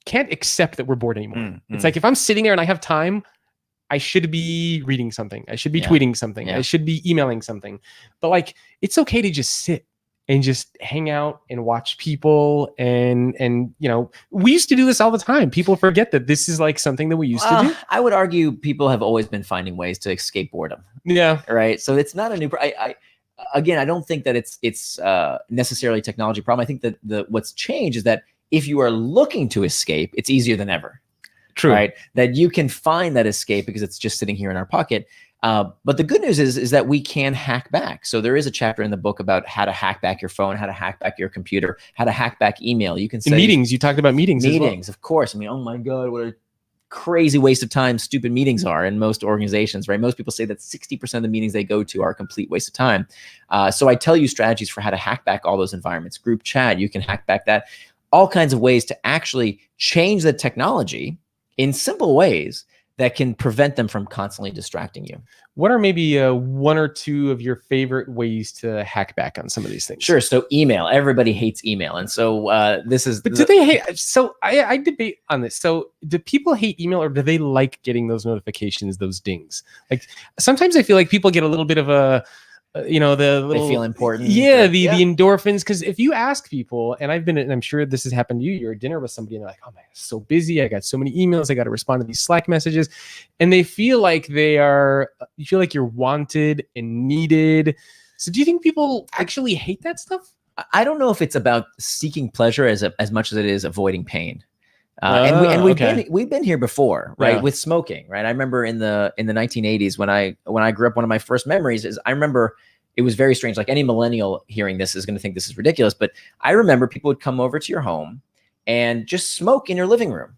can't accept that we're bored anymore. It's like, if I'm sitting there and I have time, I should be reading something. I should be tweeting something. I should be emailing something. But like, it's okay to just sit and just hang out and watch people. And we used to do this all the time. People forget that this is like something that we used to do. I would argue people have always been finding ways to escape boredom. Yeah. Right. So it's not a new, again, I don't think that it's necessarily a technology problem. I think that what's changed is that if you are looking to escape, it's easier than ever. True. right? That you can find that escape because it's just sitting here in our pocket. But the good news is that we can hack back. So there is a chapter in the book about how to hack back your phone, how to hack back your computer, how to hack back email. You can say meetings. You talked about meetings. Meetings, of course. I mean, oh my God, what a crazy waste of time stupid meetings are in most organizations, right? Most people say that 60% of the meetings they go to are a complete waste of time. So I tell you strategies for how to hack back all those environments. Group chat, you can hack back that. All kinds of ways to actually change the technology in simple ways that can prevent them from constantly distracting you. What are maybe one or two of your favorite ways to hack back on some of these things? Sure. So email, everybody hates email. And so this is, but do they hate? So I debate on this. So do people hate email, or do they like getting those notifications, those dings? Like sometimes I feel like people get a little bit of a, the little, they feel important. Yeah, the endorphins. Because if you ask people, and I'm sure this has happened to you, you're at dinner with somebody and they're like, oh my, I'm so busy. I got so many emails. I got to respond to these Slack messages. And they feel like you feel like you're wanted and needed. So do you think people actually hate that stuff? I don't know if it's about seeking pleasure as much as it is avoiding pain. We've been here before, right? Yeah. With smoking, right? I remember in the 1980s when I grew up, one of my first memories is I remember it was very strange. Like any millennial hearing this is going to think this is ridiculous, but I remember people would come over to your home and just smoke in your living room.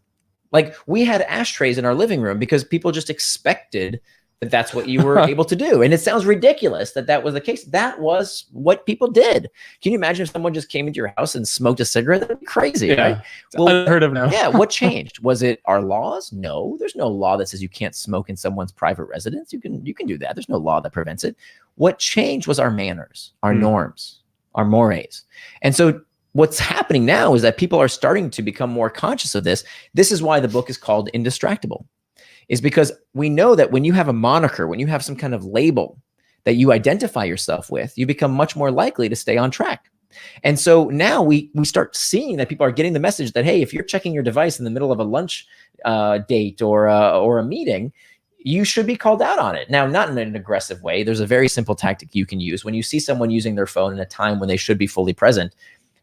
Like we had ashtrays in our living room because people just expected that that's what you were able to do. And it sounds ridiculous that was the case. That was what people did. Can you imagine if someone just came into your house and smoked a cigarette? That'd be crazy, right? Well, unheard of now. Yeah. What changed? Was it our laws? No, there's no law that says you can't smoke in someone's private residence. You can do that. There's no law that prevents it. What changed was our manners, our norms, our mores. And so what's happening now is that people are starting to become more conscious of this. This is why the book is called Indistractable. Is because we know that when you have a moniker, when you have some kind of label that you identify yourself with, you become much more likely to stay on track. And so now we start seeing that people are getting the message that, hey, if you're checking your device in the middle of a lunch date or a meeting, you should be called out on it. Now, not in an aggressive way. There's a very simple tactic you can use. When you see someone using their phone in a time when they should be fully present,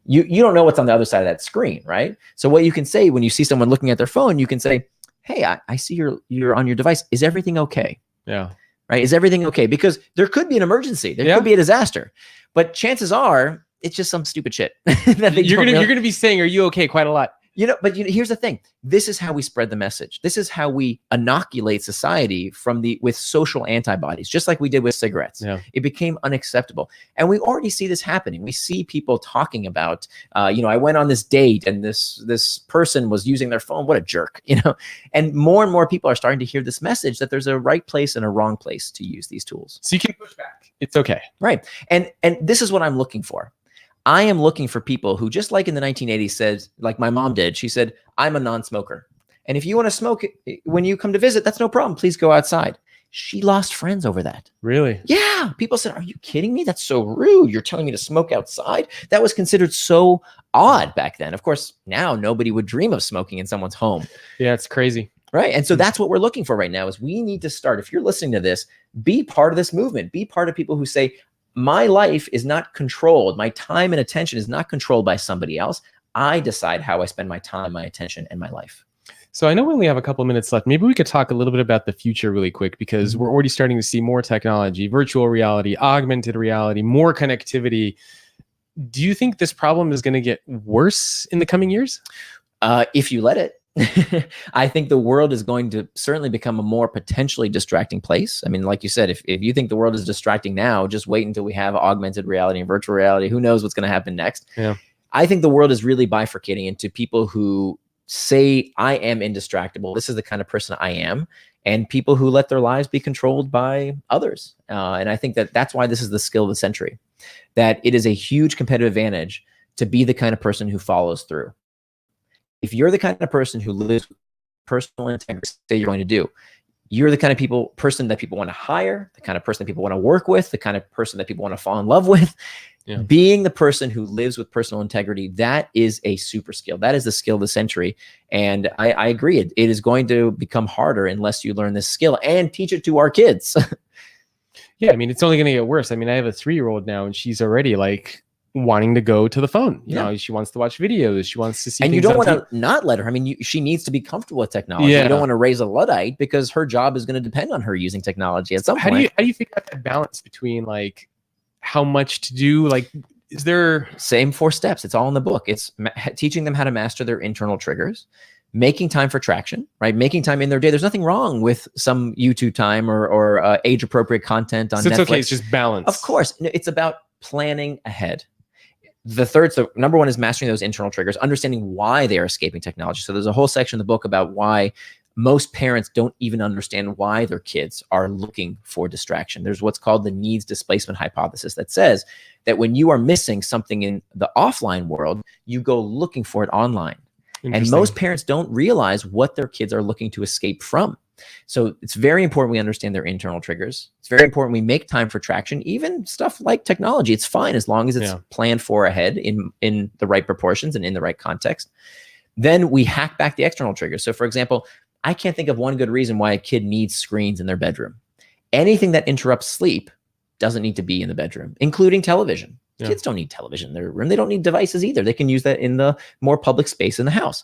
you don't know what's on the other side of that screen, right? So what you can say when you see someone looking at their phone, you can say, hey, I see you're on your device. Is everything okay? Yeah. Right. Is everything okay? Because there could be an emergency. There could be a disaster, but chances are it's just some stupid shit. That you're gonna be saying, "Are you okay?" quite a lot. But here's the thing. This is how we spread the message. This is how we inoculate society with social antibodies, just like we did with cigarettes. Yeah. It became unacceptable. And we already see this happening. We see people talking about, I went on this date and this person was using their phone. What a jerk, and more people are starting to hear this message that there's a right place and a wrong place to use these tools. So you can push back. It's okay. Right. And this is what I'm looking for. I am looking for people who, just like in the 1980s, said, like my mom did, she said, I'm a non-smoker. And if you want to smoke when you come to visit, that's no problem. Please go outside. She lost friends over that. Really? Yeah. People said, are you kidding me? That's so rude. You're telling me to smoke outside? That was considered so odd back then. Of course, now nobody would dream of smoking in someone's home. Yeah, it's crazy. Right. And so that's what we're looking for right now is we need to start. If you're listening to this, be part of this movement. Be part of people who say, my life is not controlled. My time and attention is not controlled by somebody else. I decide how I spend my time, my attention, and my life. So I know we only have a couple of minutes left. Maybe we could talk a little bit about the future really quick, because we're already starting to see more technology, virtual reality, augmented reality, more connectivity. Do you think this problem is going to get worse in the coming years? If you let it. I think the world is going to certainly become a more potentially distracting place. I mean, like you said, if you think the world is distracting now, just wait until we have augmented reality and virtual reality. Who knows what's going to happen next? Yeah. I think the world is really bifurcating into people who say, I am indistractable. This is the kind of person I am. And people who let their lives be controlled by others. And I think that's why this is the skill of the century, that it is a huge competitive advantage to be the kind of person who follows through. If you're the kind of person who lives personal integrity, say you're going to do, you're the kind of person that people want to hire, the kind of person that people want to work with, the kind of person that people want to fall in love with. Yeah. Being the person who lives with personal integrity, that is a super skill. That is the skill of the century. And I agree. It is going to become harder unless you learn this skill and teach it to our kids. Yeah, I mean, it's only going to get worse. I mean, I have a 3-year-old now, and she's already like, wanting to go to the phone. You know, she wants to watch videos. She wants to see and things you don't on want to not let her. I mean, she needs to be comfortable with technology. You don't want to raise a Luddite because her job is going to depend on her using technology at some point. How do you figure out that balance between like how much to do? Like, is there same 4 steps? It's all in the book. It's teaching them how to master their internal triggers, making time for traction, right? Making time in their day. There's nothing wrong with some YouTube time or age appropriate content on Netflix. It's okay. It's just balance. Of course. It's about planning ahead. The third, so number 1 is mastering those internal triggers, understanding why they are escaping technology. So there's a whole section in the book about why most parents don't even understand why their kids are looking for distraction. There's what's called the needs displacement hypothesis that says that when you are missing something in the offline world, you go looking for it online. And most parents don't realize what their kids are looking to escape from. So it's very important we understand their internal triggers. It's very important we make time for traction, even stuff like technology. It's fine as long as it's planned for ahead in the right proportions and in the right context. Then we hack back the external triggers. So for example, I can't think of one good reason why a kid needs screens in their bedroom. Anything that interrupts sleep doesn't need to be in the bedroom, including television. Kids don't need television in their room. They don't need devices either. They can use that in the more public space in the house.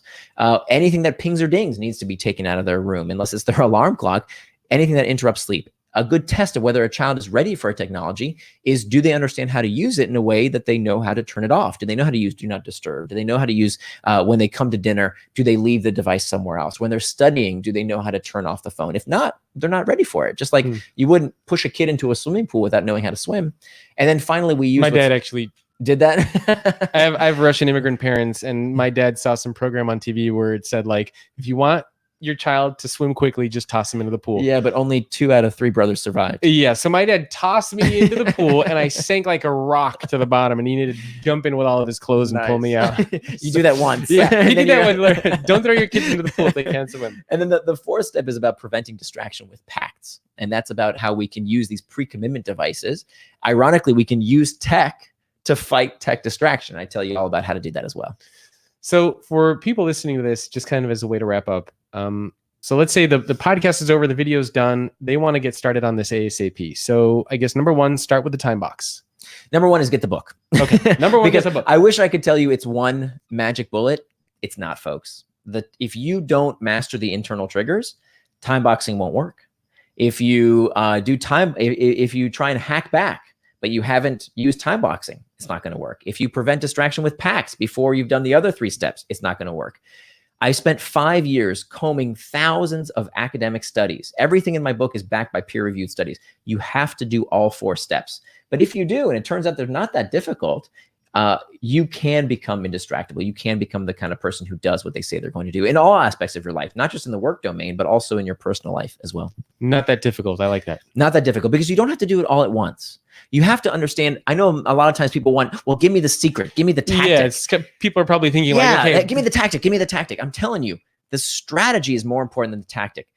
Anything that pings or dings needs to be taken out of their room, unless it's their alarm clock. Anything that interrupts sleep. A good test of whether a child is ready for a technology is, do they understand how to use it in a way that they know how to turn it off? Do they know how to use Do Not Disturb? Do they know how to use, when they come to dinner, do they leave the device somewhere else? When they're studying, do they know how to turn off the phone? If not, they're not ready for it. Just like you wouldn't push a kid into a swimming pool without knowing how to swim. And then finally we use— My dad actually did that. I have Russian immigrant parents, and my dad saw some program on TV where it said, like, if you want your child to swim quickly, just toss him into the pool. Yeah, but only 2 out of 3 brothers survived. Yeah, so my dad tossed me into the pool, and I sank like a rock to the bottom, and he needed to jump in with all of his clothes and pull me out. You do that once. Yeah, he did that one. Don't throw your kids into the pool if they can't swim. And then the 4th step is about preventing distraction with pacts. And that's about how we can use these pre-commitment devices. Ironically, we can use tech to fight tech distraction. I tell you all about how to do that as well. So for people listening to this, just kind of as a way to wrap up, so let's say the podcast is over, the video's done. They want to get started on this ASAP. So I guess number 1, start with the time box. Number 1 is get the book. Okay. Number 1, get the book. I wish I could tell you it's one magic bullet. It's not, folks. If you don't master the internal triggers, time boxing won't work. If you if you try and hack back, but you haven't used time boxing, it's not going to work. If you prevent distraction with packs before you've done the other 3 steps, it's not going to work. I spent 5 years combing thousands of academic studies. Everything in my book is backed by peer-reviewed studies. You have to do all 4 steps. But if you do, and it turns out they're not that difficult, you can become indistractable. You can become the kind of person who does what they say they're going to do in all aspects of your life, not just in the work domain, but also in your personal life as well. Not that difficult. I like that. Not that difficult, because you don't have to do it all at once. You have to understand. I know a lot of times people want, well, give me the secret, give me the tactic. Yeah, people are probably thinking, like, okay, give me the tactic, give me the tactic. I'm telling you, the strategy is more important than the tactic.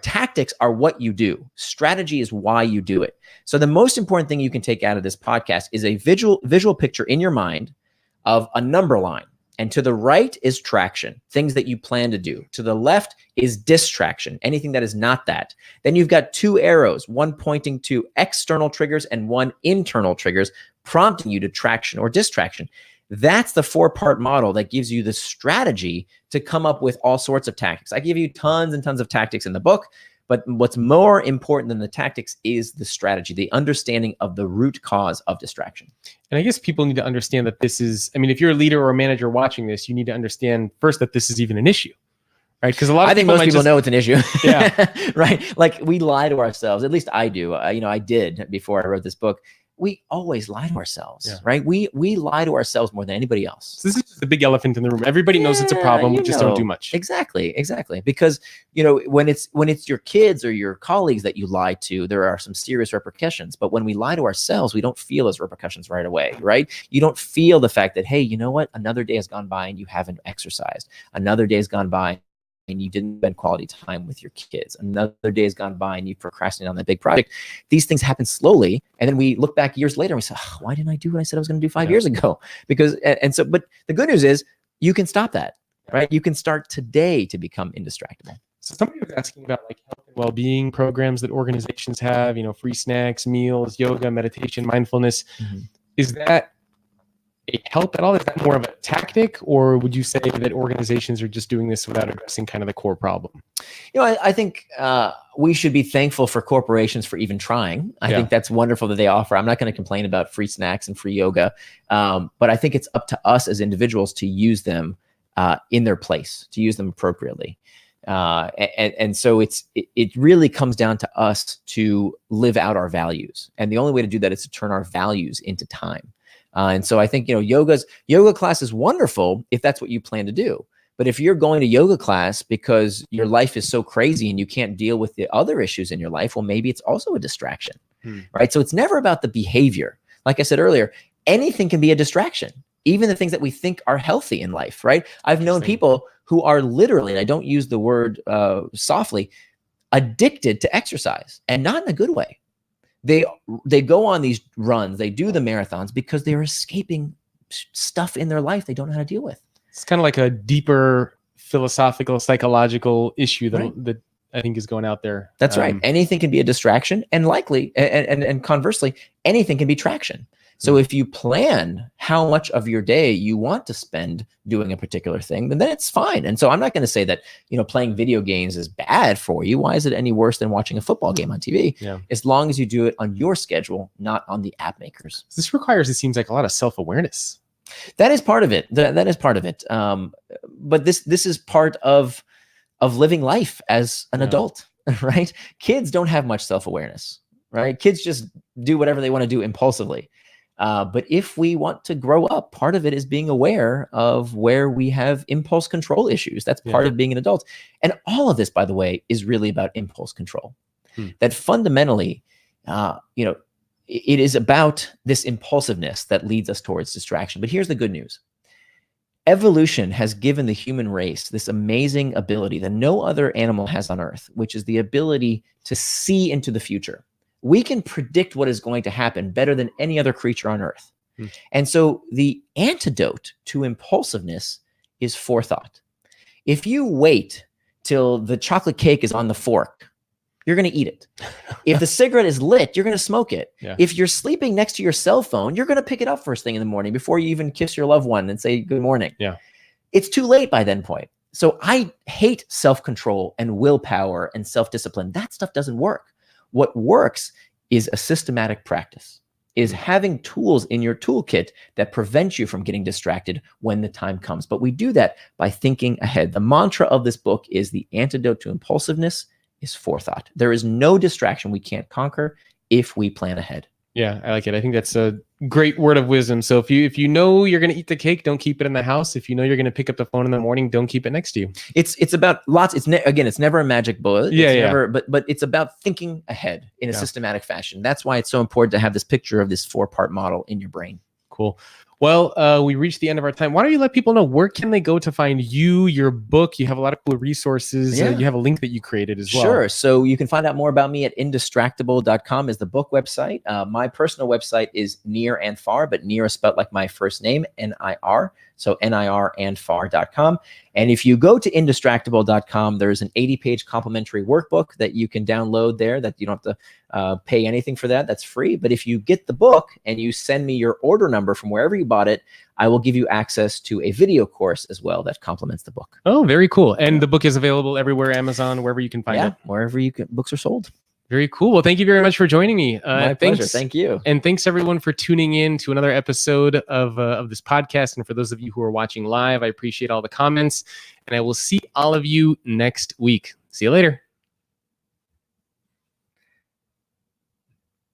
Tactics are what you do. Strategy is why you do it. So the most important thing you can take out of this podcast is a visual picture in your mind of a number line. And to the right is traction, things that you plan to do. To the left is distraction, anything that is not that. Then you've got 2 arrows, one pointing to external triggers and one internal triggers, prompting you to traction or distraction. That's the 4-part model that gives you the strategy to come up with all sorts of tactics. I give you tons and tons of tactics in the book, but what's more important than the tactics is the strategy, the understanding of the root cause of distraction. And I guess people need to understand that this is, I mean, if you're a leader or a manager watching this, you need to understand first that this is even an issue, right? Because I think most people know it's an issue. Yeah. Right. Like, we lie to ourselves. At least I do. I did before I wrote this book. We always lie to ourselves, right? We lie to ourselves more than anybody else. So this is just the big elephant in the room. Everybody knows it's a problem. We just don't do much. Exactly. Because, when it's your kids or your colleagues that you lie to, there are some serious repercussions. But when we lie to ourselves, we don't feel those repercussions right away, right? You don't feel the fact that, hey, you know what? Another day has gone by and you haven't exercised. Another day has gone by and you didn't spend quality time with your kids. Another day has gone by and you procrastinated on that big project. These things happen slowly. And then we look back years later and we say, oh, why didn't I do what I said I was going to do 5 years ago? Because, but the good news is you can stop that, right? You can start today to become indistractable. So somebody was asking about like health and well-being programs that organizations have, free snacks, meals, yoga, meditation, mindfulness. Is that a help at all? Is that more of a tactic, or would you say that organizations are just doing this without addressing kind of the core problem? I think we should be thankful for corporations for even trying. I think that's wonderful that they offer. I'm not going to complain about free snacks and free yoga, but I think it's up to us as individuals to use them in their place, to use them appropriately. And so it really comes down to us to live out our values. And the only way to do that is to turn our values into time. And so I think, yoga class is wonderful if that's what you plan to do. But if you're going to yoga class because your life is so crazy and you can't deal with the other issues in your life, well, maybe it's also a distraction, right? So it's never about the behavior. Like I said earlier, anything can be a distraction, even the things that we think are healthy in life, right? I've known people who are literally, and I don't use the word softly, addicted to exercise, and not in a good way. They go on these runs, they do the marathons because they're escaping stuff in their life they don't know how to deal with. It's kind of like a deeper philosophical, psychological issue that I think is going out there. That's right. Anything can be a distraction, and likely, and conversely, anything can be traction. So if you plan how much of your day you want to spend doing a particular thing, then it's fine. And so I'm not going to say that, playing video games is bad for you. Why is it any worse than watching a football game on TV? Yeah. As long as you do it on your schedule, not on the app makers. This requires, it seems like, a lot of self-awareness. That is part of it. That is part of it. But this is part of living life as an adult, right? Kids don't have much self-awareness, right? Kids just do whatever they want to do impulsively. But if we want to grow up, part of it is being aware of where we have impulse control issues. That's part of being an adult. And all of this, by the way, is really about impulse control. That fundamentally, it is about this impulsiveness that leads us towards distraction. But here's the good news. Evolution has given the human race this amazing ability that no other animal has on Earth, which is the ability to see into the future. We can predict what is going to happen better than any other creature on Earth. And so the antidote to impulsiveness is forethought. If you wait till the chocolate cake is on the fork, you're going to eat it. If the cigarette is lit, you're going to smoke it. If you're sleeping next to your cell phone, you're going to pick it up first thing in the morning before you even kiss your loved one and say good morning. It's too late by that point. So I hate self-control and willpower and self-discipline. That stuff doesn't work. What works is a systematic practice, is having tools in your toolkit that prevent you from getting distracted when the time comes. But we do that by thinking ahead. The mantra of this book is the antidote to impulsiveness is forethought. There is no distraction we can't conquer if we plan ahead. Yeah, I like it. I think that's a great word of wisdom. So if you know you're going to eat the cake, don't keep it in the house. If you know you're going to pick up the phone in the morning, don't keep it next to you. It's about lots. It's never a magic bullet. But it's about thinking ahead in a systematic fashion. That's why it's so important to have this picture of this 4-part model in your brain. Cool. Well, we reached the end of our time. Why don't you let people know where can they go to find you, your book? You have a lot of cool resources. You have a link that you created as well. Sure. So you can find out more about me at Indistractable.com is the book website. My personal website is Near and Far, but Near is spelled like my first name, N-I-R. So NIRandFar.com. And if you go to Indistractable.com, there's an 80-page complimentary workbook that you can download there that you don't have to pay anything for that. That's free. But if you get the book and you send me your order number from wherever you bought it, I will give you access to a video course as well that complements the book. Oh, very cool. And the book is available everywhere, Amazon, wherever you can find it. Wherever books are sold. Very cool. Well, thank you very much for joining me. My pleasure. Thank you. And thanks everyone for tuning in to another episode of this podcast. And for those of you who are watching live, I appreciate all the comments. And I will see all of you next week. See you later.